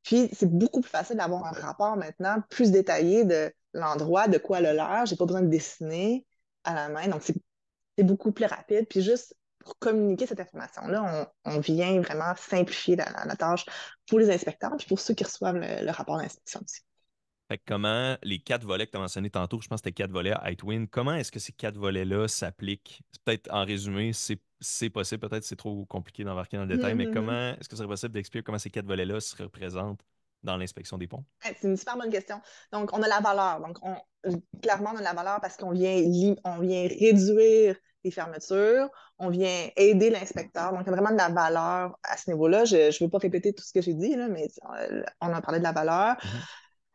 Puis, c'est beaucoup plus facile d'avoir un rapport maintenant plus détaillé de l'endroit, de quoi elle a l'air. J'ai pas besoin de dessiner à la main. Donc, c'est beaucoup plus rapide. Puis, juste pour communiquer cette information-là, on vient vraiment simplifier la tâche pour les inspecteurs, puis pour ceux qui reçoivent le rapport d'inspection aussi. Fait que comment les quatre volets que tu as mentionnés tantôt, je pense que c'était quatre volets à Icewind, comment est-ce que ces quatre volets-là s'appliquent? Peut-être en résumé, c'est possible, peut-être c'est trop compliqué d'embarquer dans le détail, mais comment est-ce que ce serait possible d'expliquer comment ces quatre volets-là se représentent dans l'inspection des ponts? C'est une super bonne question. Donc, on a la valeur. Donc, clairement, on a la valeur parce on vient réduire les fermetures, on vient aider l'inspecteur. Donc, il y a vraiment de la valeur à ce niveau-là. Je ne veux pas répéter tout ce que j'ai dit, là, mais on a parlé de la valeur. Mhm.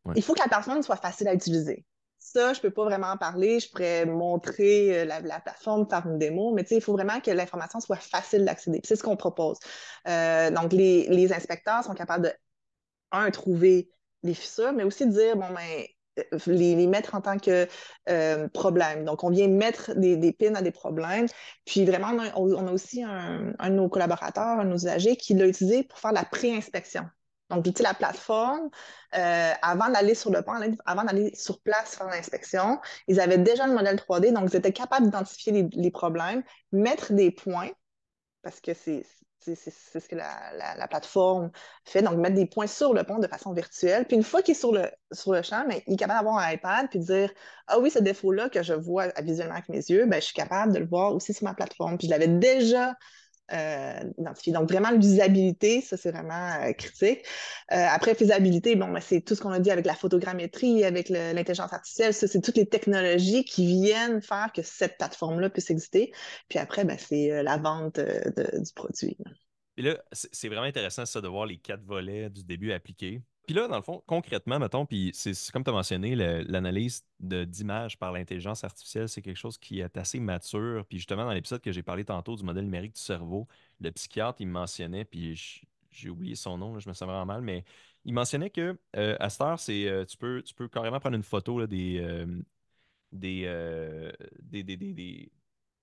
Ouais. Il faut que la plateforme soit facile à utiliser. Ça, je ne peux pas vraiment en parler. Je pourrais montrer la plateforme, faire une démo, mais il faut vraiment que l'information soit facile d'accéder. C'est ce qu'on propose. Donc, les inspecteurs sont capables de trouver les fissures, mais aussi dire, bon, ben, les mettre en tant que problème. Donc, on vient mettre des pins à des problèmes. Puis vraiment, on a aussi un de nos collaborateurs, un de nos usagers, qui l'a utilisé pour faire la pré-inspection. Donc, tu sais, la plateforme, avant d'aller sur le pont, avant d'aller sur place faire l'inspection, ils avaient déjà le modèle 3D, donc ils étaient capables d'identifier les problèmes, mettre des points, parce que C'est ce que la plateforme fait. Donc, mettre des points sur le pont de façon virtuelle. Puis une fois qu'il est sur le champ, ben, il est capable d'avoir un iPad puis de dire ah oui, ce défaut-là que je vois visuellement avec mes yeux, ben, je suis capable de le voir aussi sur ma plateforme. Puis je l'avais déjà identifié. Donc, vraiment, l'usabilité, ça, c'est vraiment critique. Après, faisabilité, bon, ben, c'est tout ce qu'on a dit avec la photogrammétrie, avec l'intelligence artificielle. Ça, c'est toutes les technologies qui viennent faire que cette plateforme-là puisse exister. Puis après, ben, c'est la vente du produit. Puis là, c'est vraiment intéressant ça de voir les 4 volets du début appliqués. Puis là, dans le fond, concrètement, mettons, puis c'est comme tu as mentionné, l'analyse d'images par l'intelligence artificielle, c'est quelque chose qui est assez mature. Puis justement, dans l'épisode que j'ai parlé tantôt du modèle numérique du cerveau, le psychiatre, il me mentionnait, puis j'ai oublié son nom, là, je me sens vraiment mal, mais il mentionnait que à cette heure, tu peux carrément prendre une photo là, des, euh,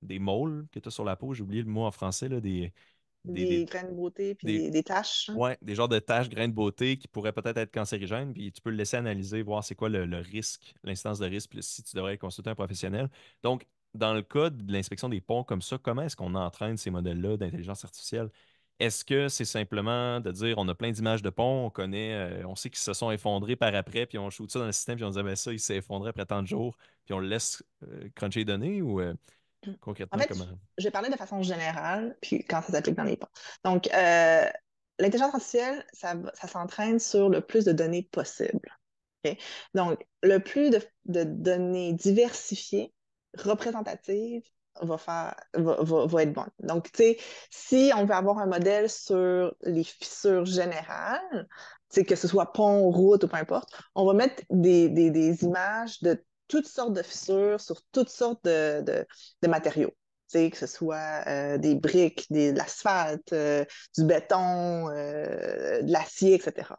des moles que tu as sur la peau, j'ai oublié le mot en français, là, des, des, Des graines de beauté puis des, des taches. Hein. ouais, des genres de taches, grains de beauté qui pourraient peut-être être cancérigènes, puis tu peux le laisser analyser, voir c'est quoi le risque, l'instance de risque, puis si tu devrais consulter un professionnel. Donc, dans le cas de l'inspection des ponts comme ça, comment est-ce qu'on entraîne ces modèles-là d'intelligence artificielle? Est-ce que c'est simplement de dire on a plein d'images de ponts, on connaît, on sait qu'ils se sont effondrés par après, puis on shoot ça dans le système, puis on dit ah, ben ça, il s'est effondré après tant de jours, puis on le laisse cruncher les données ou En concrètement fait, comment? je vais parler de façon générale, puis quand ça s'applique dans les ponts. Donc, l'intelligence artificielle, ça s'entraîne sur le plus de données possible. OK? Donc, le plus de données diversifiées, représentatives, va être bon. Donc, tu sais, si on veut avoir un modèle sur les fissures générales, tu sais, que ce soit pont, route ou peu importe, on va mettre des images de toutes sortes de fissures sur toutes sortes de matériaux. Tu sais, que ce soit des briques, de l'asphalte, du béton, de l'acier, etc.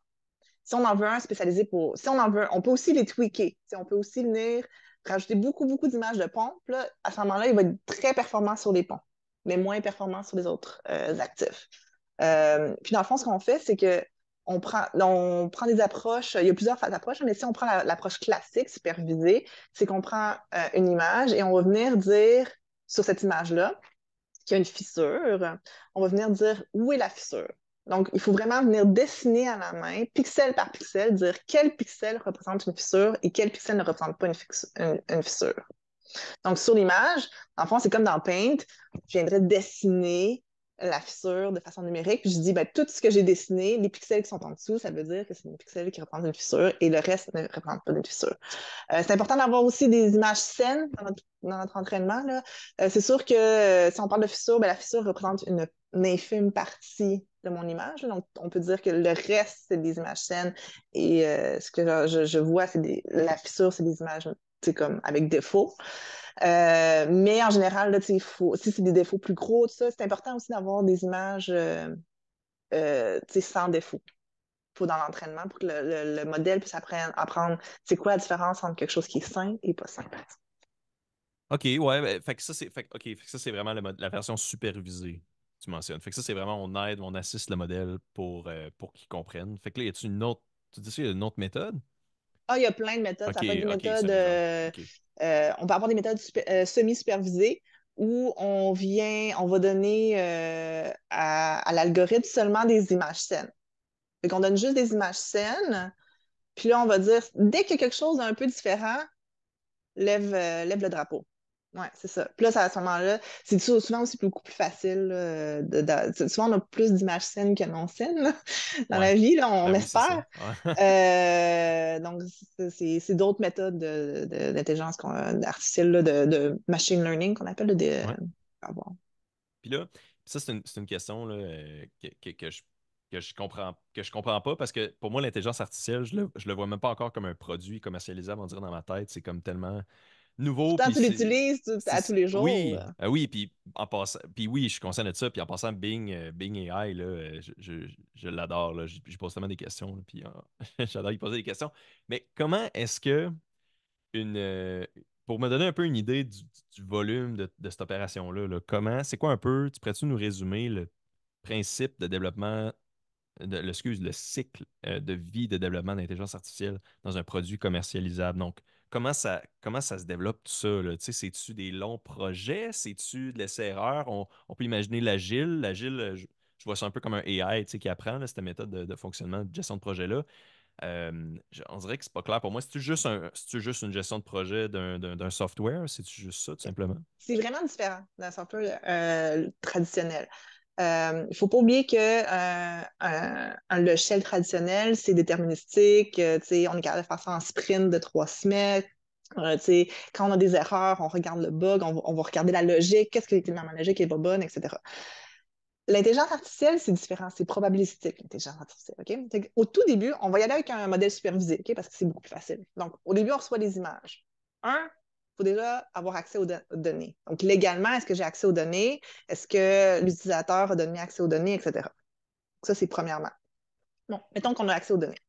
Si on en veut un spécialisé pour. Si on en veut, on peut aussi les tweaker. On peut aussi venir rajouter beaucoup, beaucoup d'images de pompes. Là, à ce moment-là, il va être très performant sur les ponts, mais moins performant sur les autres actifs. Puis dans le fond, ce qu'on fait, c'est que on prend des approches, il y a plusieurs approches, mais si on prend l'approche classique, supervisée, c'est qu'on prend une image et on va venir dire sur cette image-là qu'il y a une fissure, on va venir dire où est la fissure. Donc, il faut vraiment venir dessiner à la main, pixel par pixel, dire quel pixel représente une fissure et quel pixel ne représente pas une fissure. Donc, sur l'image, en fond, c'est comme dans Paint, je viendrais dessiner la fissure de façon numérique, puis je dis, ben, tout ce que j'ai dessiné, les pixels qui sont en dessous, ça veut dire que c'est une pixel qui représente une fissure et le reste ne représente pas une fissure. C'est important d'avoir aussi des images saines dans notre entraînement. Là. C'est sûr que si on parle de fissure, ben, la fissure représente une infime partie de mon image. Donc, on peut dire que le reste, c'est des images saines. Et ce que je vois, la fissure, c'est des images comme avec défaut. Mais en général, là, si c'est des défauts plus gros, ça, c'est important aussi d'avoir des images sans défaut. Faut dans l'entraînement pour que le modèle puisse apprendre c'est quoi la différence entre quelque chose qui est sain et pas sain. OK, ouais, ben, fait que ça, OK, fait que ça, c'est vraiment la version supervisée, tu mentionnes. Fait que ça, c'est vraiment, on aide, on assiste le modèle pour qu'il comprenne. Fait que là, y a-tu une autre, tu dis ça, il y a une autre méthode? Ah, il y a plein de méthodes. OK, Ça peut être des OK, méthodes, semi-exemple. OK. on peut avoir des méthodes semi-supervisées où on va donner à l'algorithme seulement des images saines. Fait qu'on donne juste des images saines, puis là, on va dire, dès qu'il y a quelque chose d'un peu différent, lève le drapeau. Ouais, c'est ça. Puis là, à ce moment-là, c'est souvent aussi beaucoup plus facile. Souvent, on a plus d'images saines que non saines là, dans Ouais. la vie, là, on Ben oui, c'est ça. espère. Ouais. Donc, c'est d'autres méthodes d'intelligence artificielle, là, de machine learning qu'on appelle. Ouais. À voir. Puis là, ça, c'est une question là, que je comprends pas parce que pour moi, l'intelligence artificielle, je le vois même pas encore comme un produit commercialisable, on dirait dans ma tête. C'est comme tellement nouveau, Pourtant, puis tu l'utilises à tous les jours. oui, oui, puis en passant, puis oui, je suis conscient de ça, puis en passant Bing AI, là, je l'adore, là, j'y pose tellement des questions, là, puis j'adore y poser des questions. Mais comment est-ce que une, pour me donner un peu une idée du volume de cette opération-là, là, c'est quoi un peu, tu pourrais-tu nous résumer le principe de développement le cycle de vie de développement d'intelligence artificielle dans un produit commercialisable. Donc, comment ça se développe tout ça, là? Tu sais, c'est-tu des longs projets? C'est-tu de l'essai-erreur? On peut imaginer l'agile. L'agile, je vois ça un peu comme un AI, tu sais, qui apprend là, cette méthode de fonctionnement, de gestion de projet-là. On dirait que c'est pas clair pour moi. C'est-tu juste une gestion de projet d'un software? C'est-tu juste ça, tout simplement? C'est vraiment différent d'un software traditionnel. Il ne faut pas oublier un logiciel traditionnel, c'est déterministique. On est capable de faire ça en sprint de 3 semaines. Quand on a des erreurs, on regarde le bug, on va regarder la logique, qu'est-ce qui est dans ma logique qui n'est pas bonne, etc. L'intelligence artificielle, c'est différent, c'est probabilistique, l'intelligence artificielle. OK? Au tout début, on va y aller avec un modèle supervisé, OK? Parce que c'est beaucoup plus facile. Donc, au début, on reçoit des images. Il faut déjà avoir accès aux données. Donc, légalement, est-ce que j'ai accès aux données? Est-ce que l'utilisateur a donné accès aux données, etc. Ça, c'est premièrement. Bon, mettons qu'on a accès aux données.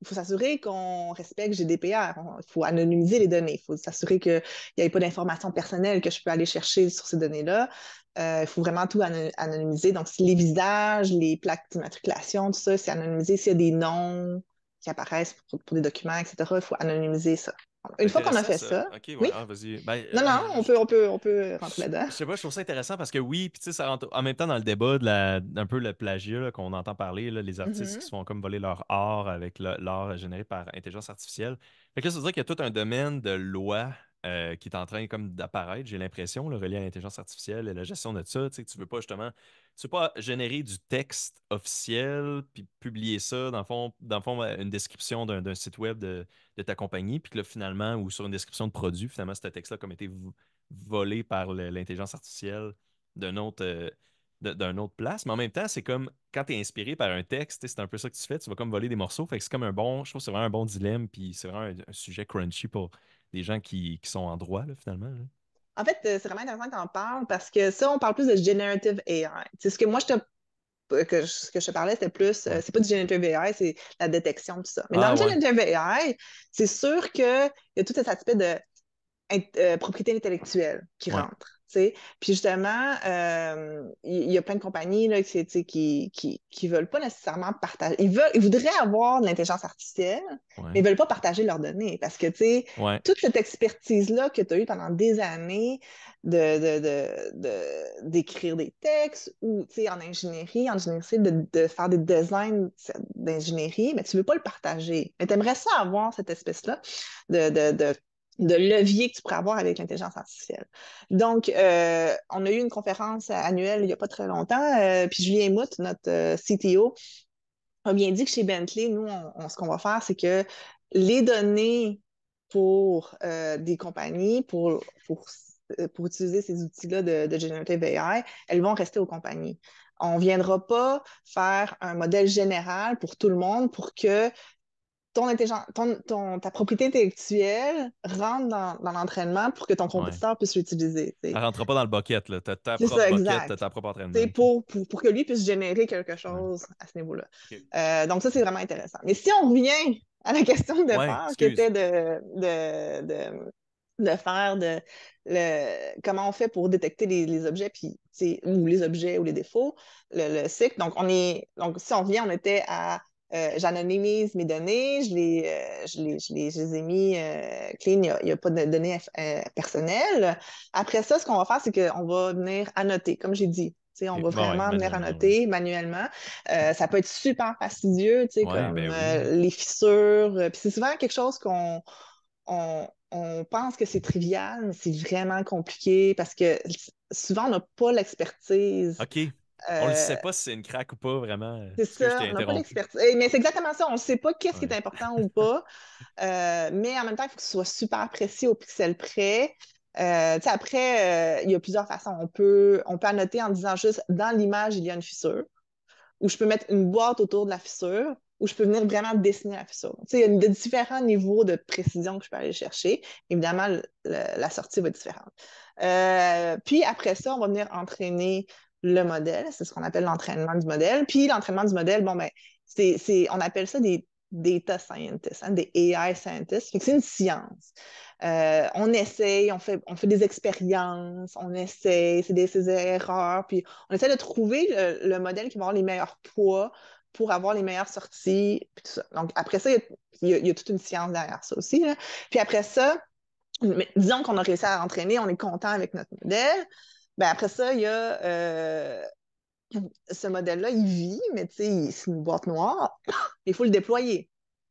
Il faut s'assurer qu'on respecte GDPR. Il faut anonymiser les données. Il faut s'assurer qu'il n'y ait pas d'informations personnelles que je peux aller chercher sur ces données-là. Il faut vraiment tout anonymiser. Donc, les visages, les plaques d'immatriculation, tout ça, c'est anonymisé. S'il y a des noms qui apparaissent pour des documents, etc., il faut anonymiser ça. C'est Une fois qu'on a intéressant, fait ça. ça, OK, ouais, oui. ah, vas-y. Ben, Non, non, on peut rentrer là-dedans. je sais pas, je trouve ça intéressant parce que oui, puis tu sais, ça rentre en même temps dans le débat un peu le plagiat là, qu'on entend parler, là, les artistes qui se Mhm. font comme voler leur art avec l'art généré par intelligence artificielle. Fait que là, ça veut dire qu'il y a tout un domaine de loi qui est en train comme d'apparaître, j'ai l'impression, là, relié à l'intelligence artificielle et la gestion de ça. Tu sais, tu veux pas justement, tu veux pas générer du texte officiel puis publier ça, dans le fond une description d'un site web de ta compagnie, puis que là, finalement, ou sur une description de produit, finalement, ce texte-là a comme été volé par l'intelligence artificielle d'un autre, d'un autre place. Mais en même temps, c'est comme quand tu es inspiré par un texte, tu sais, c'est un peu ça que tu fais, tu vas comme voler des morceaux. Fait que c'est comme je trouve que c'est vraiment un bon dilemme, puis c'est vraiment un sujet crunchy pour des gens qui sont en droit, là, finalement, là. En fait, c'est vraiment intéressant qu'on en parle parce que ça, on parle plus de generative AI. C'est ce que moi, ce que je te parlais, c'était plus, Ouais. c'est pas du generative AI, c'est la détection de tout ça. Mais dans Ah le ouais, generative AI, c'est sûr qu'il y a tout cet aspect de propriété intellectuelle qui ouais, rentre. T'sais. Puis justement, il y a plein de compagnies là, qui veulent pas nécessairement partager. Ils voudraient avoir de l'intelligence artificielle, mais ouais, ils veulent pas partager leurs données. Parce que, tu sais, ouais, toute cette expertise-là que tu as eue pendant des années d'écrire des textes ou, tu sais, en ingénierie civile, de faire des designs d'ingénierie, mais tu veux pas le partager. Mais tu aimerais ça avoir cette espèce-là de, de, de de levier que tu pourrais avoir avec l'intelligence artificielle. Donc, on a eu une conférence annuelle il n'y a pas très longtemps, puis Julien Mout, notre CTO, a bien dit que chez Bentley, nous, ce qu'on va faire, c'est que les données pour des compagnies, pour utiliser ces outils-là de Generative AI, elles vont rester aux compagnies. On ne viendra pas faire un modèle général pour tout le monde pour que ta propriété intellectuelle rentre dans l'entraînement pour que ton ouais. compétiteur puisse l'utiliser. Elle T'sais. rentre pas dans le bucket, là. T'as ta C'est propre ça, bucket, t'as exact. ta propre entraînement. T'sais, OK. pour que lui puisse générer quelque Ouais. chose à ce niveau-là. OK. Donc, ça, c'est vraiment intéressant. Mais si on revient à la question de Ouais, départ, qui excuse. était de faire comment on fait pour détecter les objets, puis, ou les objets ou les défauts, le cycle. Donc, si on revient, on était à j'anonymise mes données, je les ai mis clean, il n'y a pas de données personnelles. Après ça, ce qu'on va faire, c'est qu'on va venir annoter, comme j'ai dit. On OK. va Bon, ouais, vraiment venir manuellement, ouais. annoter manuellement. Ça peut être super fastidieux, Ouais, comme ben oui. les fissures. Puis c'est souvent quelque chose on pense que c'est trivial, mais c'est vraiment compliqué parce que souvent, on n'a pas l'expertise. OK. On le Euh, sait pas si c'est une craque ou pas, vraiment. c'est Excuse, je ça, t'ai on n'a pas interrompu. l'expertise. Mais c'est exactement ça, on ne sait pas qu'est-ce qui est Ouais. important ou pas. Mais en même temps, il faut que ce soit super précis au pixel près. Après, il y a plusieurs façons. On peut annoter en disant juste dans l'image, il y a une fissure, ou je peux mettre une boîte autour de la fissure, ou je peux venir vraiment dessiner la fissure. Il y a différents niveaux de précision que je peux aller chercher. Évidemment, la sortie va être différente. Puis après ça, on va venir entraîner le modèle. C'est ce qu'on appelle l'entraînement du modèle. Puis l'entraînement du modèle, bon, ben, on appelle ça des data scientists, hein, des AI scientists. C'est une science. On essaye, on fait des expériences, on essaye, c'est des erreurs, puis on essaie de trouver le modèle qui va avoir les meilleurs poids pour avoir les meilleures sorties, puis tout ça. Donc, après ça, il y a toute une science derrière ça aussi, là. Puis après ça, disons qu'on a réussi à entraîner, on est content avec notre modèle. Ben après ça, il y a ce modèle-là, il vit, mais tu sais, c'est une boîte noire. Il faut le déployer.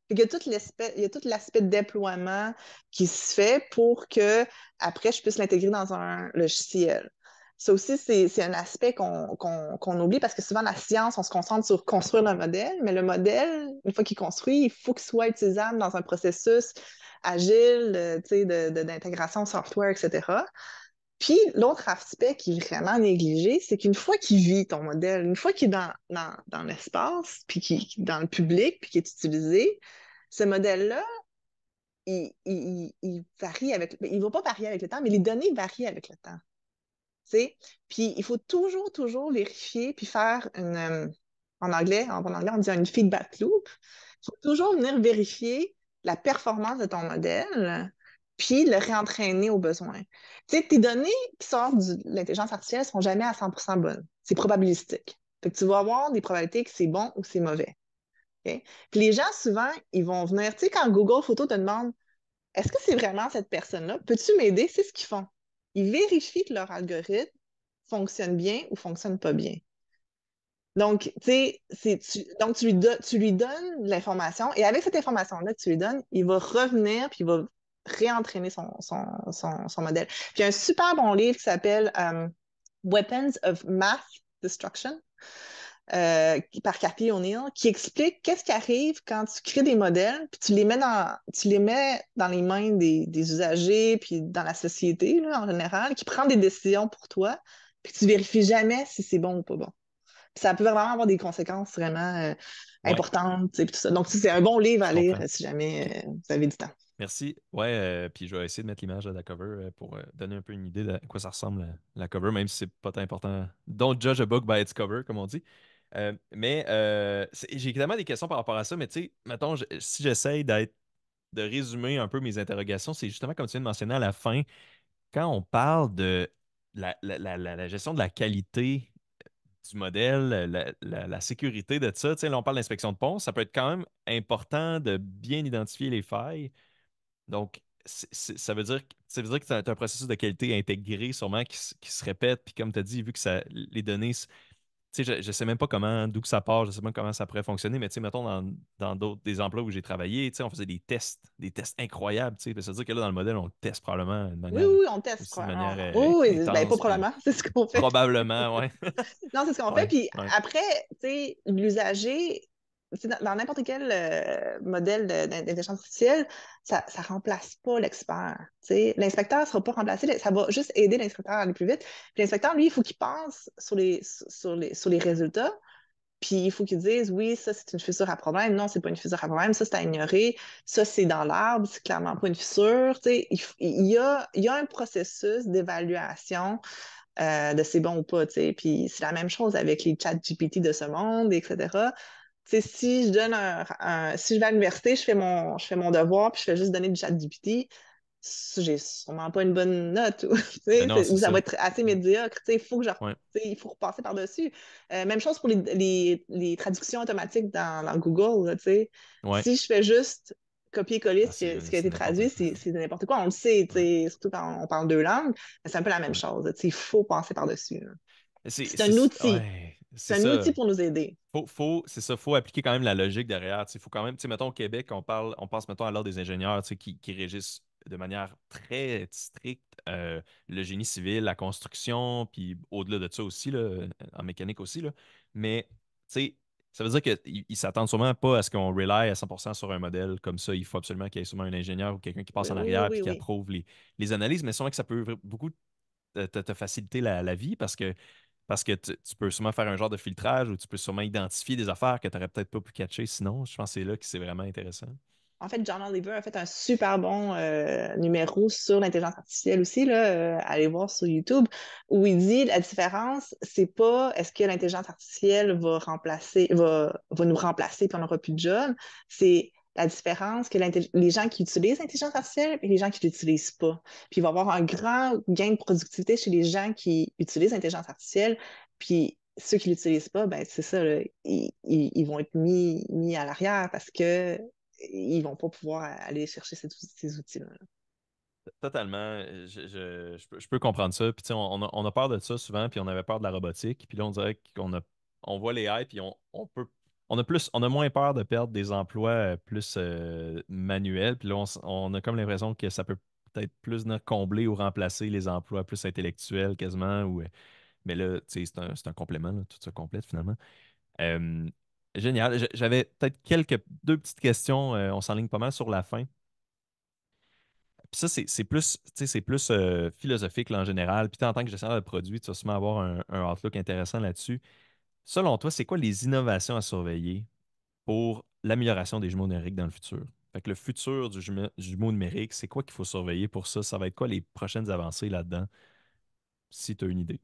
Fait qu'il y a il y a tout l'aspect de déploiement qui se fait pour que après je puisse l'intégrer dans un logiciel. Ça aussi, c'est un aspect qu'on oublie parce que souvent, la science, on se concentre sur construire le modèle, mais le modèle, une fois qu'il est construit, il faut qu'il soit utilisable dans un processus agile, tu sais, d'intégration software, etc. Puis l'autre aspect qui est vraiment négligé, c'est qu'une fois qu'il vit ton modèle, une fois qu'il est dans l'espace, puis qu'il est dans le public, puis qu'il est utilisé, ce modèle-là, il varie avec... Il ne va pas varier avec le temps, mais les données varient avec le temps. T'sais? Puis il faut toujours, toujours vérifier, puis faire en anglais, on dit une feedback loop. Il faut toujours venir vérifier la performance de ton modèle, puis le réentraîner au besoin. Tu sais, tes données qui sortent de l'intelligence artificielle ne sont jamais à 100% bonnes. C'est probabilistique. Fait que tu vas avoir des probabilités que c'est bon ou c'est mauvais. OK? Puis les gens, souvent, ils vont venir, tu sais, quand Google Photos te demande est-ce que c'est vraiment cette personne-là? Peux-tu m'aider? C'est ce qu'ils font. Ils vérifient que leur algorithme fonctionne bien ou fonctionne pas bien. Donc, tu sais, tu lui donnes l'information et avec cette information-là que tu lui donnes, il va revenir puis il va réentraîner son modèle. Puis il y a un super bon livre qui s'appelle Weapons of Math Destruction par Cathy O'Neill, qui explique qu'est-ce qui arrive quand tu crées des modèles, puis tu les mets dans les mains des usagers, puis dans la société là, en général, qui prend des décisions pour toi, puis tu vérifies jamais si c'est bon ou pas bon. Puis ça peut vraiment avoir des conséquences vraiment Ouais, importantes, tu sais, puis tout ça. Donc, c'est un bon livre je à lire comprends. si jamais OK. vous avez du temps. Merci. Ouais, puis je vais essayer de mettre l'image de la cover pour donner un peu une idée de à quoi ça ressemble la cover, même si c'est pas tant important. Don't judge a book by its cover, comme on dit. J'ai évidemment des questions par rapport à ça, mais tu sais, mettons, si j'essaye de résumer un peu mes interrogations, c'est justement comme tu viens de mentionner à la fin, quand on parle de la gestion de la qualité du modèle, la sécurité de ça, tu sais, là, on parle d'inspection de pont, ça peut être quand même important de bien identifier les failles. Donc, ça veut dire que c'est un processus de qualité intégré, sûrement, qui se répète. Puis comme tu as dit, vu que les données, tu sais, je ne sais même pas d'où que ça part, je ne sais même comment ça pourrait fonctionner, mais tu sais, mettons, dans d'autres, des emplois où j'ai travaillé, tu sais, on faisait des tests incroyables, tu sais. Ça veut dire que là, dans le modèle, on le teste probablement Oui, oui, oui, on teste. aussi de manière Oui, oui, ben, pas intense, puis probablement, c'est ce qu'on fait. probablement, ouais. Non, c'est ce qu'on fait. Ouais, Puis ouais. après, tu sais, l'usager, tu sais, dans n'importe quel modèle d'intelligence artificielle, ça ne remplace pas l'expert. Tu sais. L'inspecteur ne sera pas remplacé, ça va juste aider l'inspecteur à aller plus vite. Puis l'inspecteur, lui, il faut qu'il pense sur les résultats. Puis il faut qu'ils disent, oui, ça, c'est une fissure à problème. Non, c'est pas une fissure à problème. Ça, c'est à ignorer. Ça, c'est dans l'arbre. C'est clairement pas une fissure. Tu sais, il y a un processus d'évaluation de c'est bon ou pas, tu sais. Puis c'est la même chose avec les chats GPT de ce monde, etc. Tu sais, si je donne si je vais à l'université, je fais mon devoir, puis je fais juste donner du chat GPT, j'ai sûrement pas une bonne note, ou, tu Ben sais, non, c'est ou ça va ça. être assez Ouais. médiocre, tu sais, il faut que Ouais. tu sais, il faut repasser par-dessus. Même chose pour les traductions automatiques dans Google, là, tu sais. Ouais. Si je fais juste copier-coller Ah, ce qui a c'est été n'importe traduit, quoi. c'est n'importe quoi, on le sait, tu Ouais. sais, surtout quand on parle deux langues, mais c'est un peu la même Ouais. chose, tu sais, il faut passer par-dessus, là. C'est un outil. Ouais, c'est C'est un outil ça. pour nous aider. C'est ça, faut appliquer quand même la logique derrière. Il faut quand même, tu sais, mettons au Québec, on pense, mettons, à l'ordre des ingénieurs, tu sais, qui régissent de manière très stricte le génie civil, la construction, puis au-delà de ça aussi, là, en mécanique aussi, là. Mais, tu sais, ça veut dire qu'ils ils s'attendent sûrement pas à ce qu'on rely à 100% sur un modèle comme ça. Il faut absolument qu'il y ait sûrement un ingénieur ou quelqu'un qui passe Oui, en oui, oui, arrière puis oui, qui oui. approuve les analyses, mais sûrement que ça peut beaucoup te faciliter la vie parce que tu peux sûrement faire un genre de filtrage ou tu peux sûrement identifier des affaires que tu n'aurais peut-être pas pu catcher sinon. Je pense que c'est là que c'est vraiment intéressant. En fait, John Oliver a fait un super bon numéro sur l'intelligence artificielle aussi, là, allez voir sur YouTube, où il dit la différence, c'est pas est-ce que l'intelligence artificielle va nous remplacer puis on n'aura plus de job, c'est la différence que les gens qui utilisent l'intelligence artificielle et les gens qui ne l'utilisent pas. Puis il va y avoir un grand gain de productivité chez les gens qui utilisent l'intelligence artificielle, puis ceux qui ne l'utilisent pas, ben c'est ça, là, ils vont être mis à l'arrière parce que ils vont pas pouvoir aller chercher ces outils-là. Totalement. Je peux comprendre ça. Puis, tu sais, on a peur de ça souvent, puis on avait peur de la robotique. Puis là, on dirait on voit les hypes, puis on a moins peur de perdre des emplois plus manuels. Puis là, on a comme l'impression que ça peut peut-être plus venir combler ou remplacer les emplois plus intellectuels quasiment. Mais là, tu sais, c'est un complément, là, tout ça complète finalement. Euh, Génial. J'avais peut-être deux petites questions. On s'enligne pas mal sur la fin. Puis ça, c'est plus, tu sais, c'est plus philosophique là, en général. Puis toi, en tant que gestionnaire de produit, tu vas sûrement avoir un outlook intéressant là-dessus. Selon toi, c'est quoi les innovations à surveiller pour l'amélioration des jumeaux numériques dans le futur? Fait que le futur jumeau numérique, c'est quoi qu'il faut surveiller pour ça? Ça va être quoi les prochaines avancées là-dedans, si tu as une idée?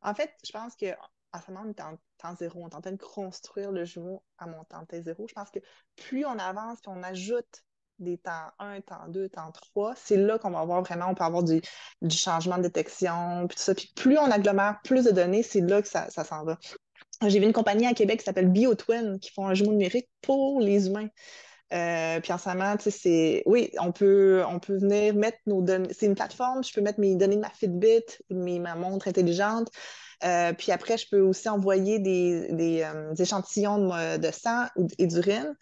En fait, je pense que en ce moment, on est en temps zéro. On est en train de construire le jumeau à mon temps zéro. Je pense que plus on avance, puis on ajoute des temps un, temps 2, temps 3, c'est là qu'on va avoir vraiment, on peut avoir du changement de détection, puis tout ça. Puis plus on agglomère plus de données, c'est là que ça s'en va. J'ai vu une compagnie à Québec qui s'appelle BioTwin, qui font un jumeau numérique pour les humains. Puis en ce moment, tu sais, oui, on peut venir mettre nos données. C'est une plateforme, je peux mettre mes données de ma Fitbit, ma montre intelligente. Puis après, je peux aussi envoyer des échantillons de sang et d'urine.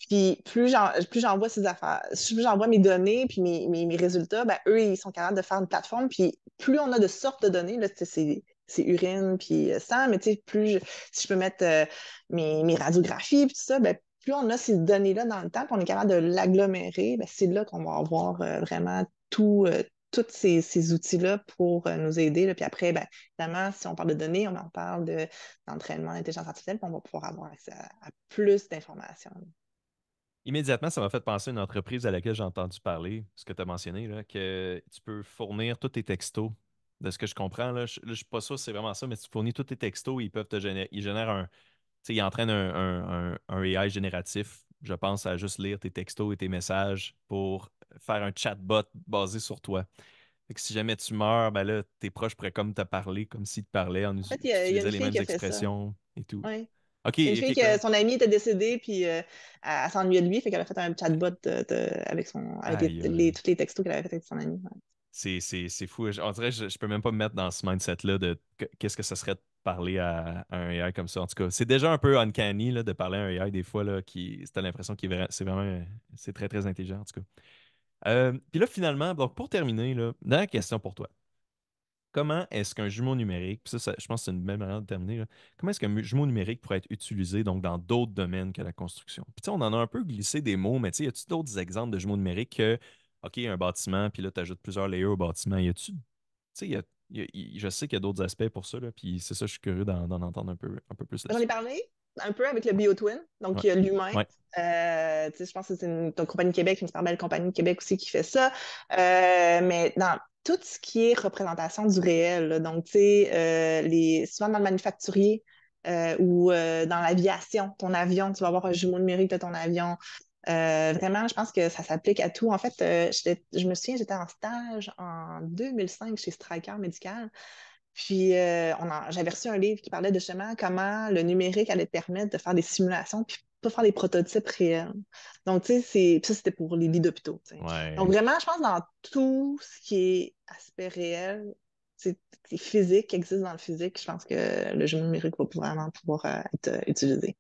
Puis plus j'envoie ces affaires, plus j'envoie mes données puis mes résultats, ben, eux, ils sont capables de faire une plateforme. Puis plus on a de sortes de données, là, c'est urine puis sang, mais tu sais, si je peux mettre mes radiographies puis tout ça, ben, plus on a ces données-là dans le temps, puis on est capable de l'agglomérer, ben, c'est là qu'on va avoir vraiment tous ces outils-là pour nous aider. Là. Puis après, ben, évidemment, si on parle de données, on en parle d'entraînement d'intelligence artificielle, puis on va pouvoir avoir accès à plus d'informations. Immédiatement, ça m'a fait penser à une entreprise à laquelle j'ai entendu parler, ce que tu as mentionné, là, que tu peux fournir tous tes textos. De ce que je comprends, là, je suis pas sûr si c'est vraiment ça, mais tu fournis tous tes textos, ils peuvent te générer, ils génèrent ils entraînent un AI génératif, je pense, à juste lire tes textos et tes messages pour faire un chatbot basé sur toi. Fait que si jamais tu meurs, ben là, tes proches pourraient comme te parler, comme s'ils te parlaient, En fait, tu il y a utilisais une les fille mêmes qui a fait ça. expressions et tout. Ouais. OK, Il y a une fille OK, que correct. son ami était décédé, puis elle s'ennuyait de lui, fait qu'elle a fait un chatbot avec Aïe, aïe. tous les textos qu'elle avait fait avec son ami. Ouais. C'est fou. On dirait que je peux même pas me mettre dans ce mindset-là de qu'est-ce que ce serait de parler à un AI comme ça. En tout cas, c'est déjà un peu uncanny là, de parler à un AI des fois là, t'as l'impression c'est vraiment c'est très très intelligent en tout cas. Puis là finalement, donc pour terminer là, dernière question pour toi. Comment est-ce qu'un jumeau numérique, puis je pense que c'est une belle manière de terminer, là, comment est-ce qu'un jumeau numérique pourrait être utilisé donc, dans d'autres domaines que la construction? Puis tu sais, on en a un peu glissé des mots, mais tu sais, y a-tu d'autres exemples de jumeaux numériques que, OK, un bâtiment, puis là, tu ajoutes plusieurs layers au bâtiment. Y a-tu, tu sais, je sais qu'il y a d'autres aspects pour ça, là, puis c'est ça, je suis curieux d'en entendre un peu plus J'en ai là-dessus. parlé un peu avec le BioTwin, donc Ouais. il y a l'humain. Ouais. Tu sais, je pense que c'est une compagnie de Québec, une super belle compagnie de Québec aussi qui fait ça. Mais dans tout ce qui est représentation du réel, là, donc tu sais, souvent dans le manufacturier ou dans l'aviation, ton avion, tu vas avoir un jumeau numérique de ton avion. Vraiment, je pense que ça s'applique à tout. En fait, je me souviens, j'étais en stage en 2005 chez Stryker Médical. Puis, j'avais reçu un livre qui parlait de justement comment le numérique allait permettre de faire des simulations puis pas faire des prototypes réels. Donc, tu sais, puis ça, c'était pour les lits d'hôpitaux. Tu sais. Donc, Ouais. vraiment, je pense dans tout ce qui est aspect réel, c'est physique, qui existe dans le physique, je pense que le jeu numérique va vraiment pouvoir être utilisé.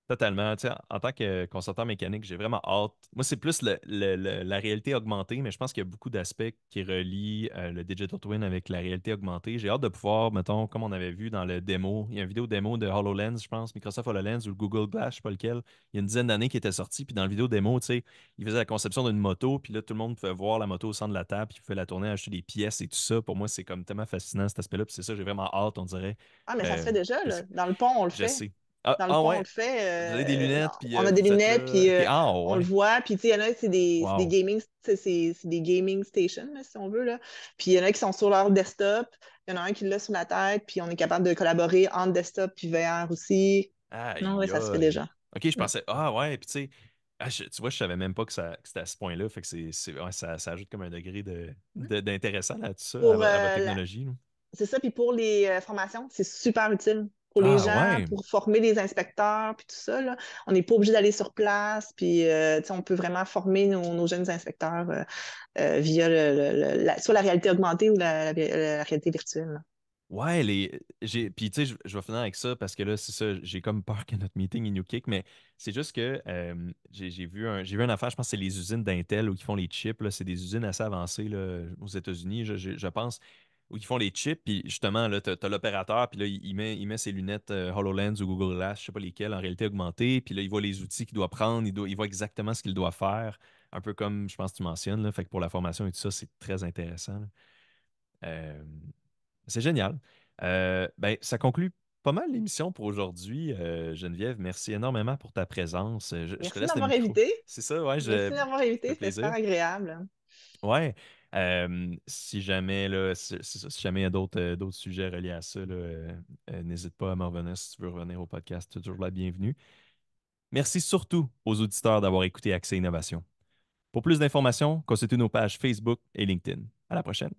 Totalement. Tu sais, en tant que consultant mécanique, j'ai vraiment hâte. Moi, c'est plus la réalité augmentée, mais je pense qu'il y a beaucoup d'aspects qui relient le Digital Twin avec la réalité augmentée. J'ai hâte de pouvoir, mettons, comme on avait vu dans le démo, il y a une vidéo démo de HoloLens, je pense, Microsoft HoloLens ou le Google Glass, je sais pas lequel, il y a une dizaine d'années qui était sorti, puis dans la vidéo démo, tu sais, il faisait la conception d'une moto, puis là, tout le monde pouvait voir la moto au centre de la table, puis il pouvait la tourner, acheter des pièces et tout ça. Pour moi, c'est comme tellement fascinant cet aspect-là, puis c'est ça, j'ai vraiment hâte, on dirait. Ah, mais ça se Euh, fait déjà, je là. sais. Dans le pont, on le Je fait. sais. Dans le Ah pont, on ouais, le fait. vous avez des lunettes, puis On a des vous êtes lunettes, là. puis OK. Ah on le ouais. voit. Puis, tu sais, il y en a, c'est des Wow. gaming, c'est des gaming stations, là, si on veut. Là. Puis, il y en a qui sont sur leur desktop. Il y en a un qui l'a sur la tête. Puis, on est capable de collaborer entre desktop puis VR aussi. Non, oui, Aïe, ça se fait aïe. déjà. OK, je Mm. pensais. Ah ouais, puis tu sais, tu vois, je savais même pas que c'était à ce point-là. Fait que ouais, ça ajoute comme un degré d'intéressant là, tout ça, Pour, à votre technologie, là. c'est ça. Puis, pour les formations, c'est super utile. pour les Ah gens, ouais. pour former les inspecteurs, puis tout ça, là. On n'est pas obligé d'aller sur place, puis tu sais, on peut vraiment former nos jeunes inspecteurs via soit la réalité augmentée ou la réalité virtuelle, là. Ouais, puis tu sais, je vais finir avec ça parce que là, c'est ça, j'ai comme peur que notre meeting il nous kick, mais c'est juste que j'ai vu une affaire, je pense que c'est les usines d'Intel où ils font les chips, là, c'est des usines assez avancées là, aux États-Unis, je pense, où ils font les chips, puis justement, là, t'as l'opérateur, puis là, il met ses lunettes HoloLens ou Google Glass, je sais pas lesquelles, en réalité augmentée, puis là, il voit les outils qu'il doit prendre, il voit exactement ce qu'il doit faire, un peu comme, je pense que tu mentionnes, là, fait que pour la formation et tout ça, c'est très intéressant, là. Euh, c'est génial. Ben, ça conclut pas mal l'émission pour aujourd'hui. Geneviève, merci énormément pour ta présence. Je te Merci de laisse le m'avoir micro. invité. C'est ça, ouais, Merci de m'avoir invité, ça fait c'était super plaisir. agréable. Ouais. Si jamais là, c'est ça, si jamais il y a d'autres sujets reliés à ça, là, n'hésite pas à me revenir si tu veux revenir au podcast. Toujours la bienvenue. Merci surtout aux auditeurs d'avoir écouté Accès Innovation. Pour plus d'informations, consultez nos pages Facebook et LinkedIn. À la prochaine.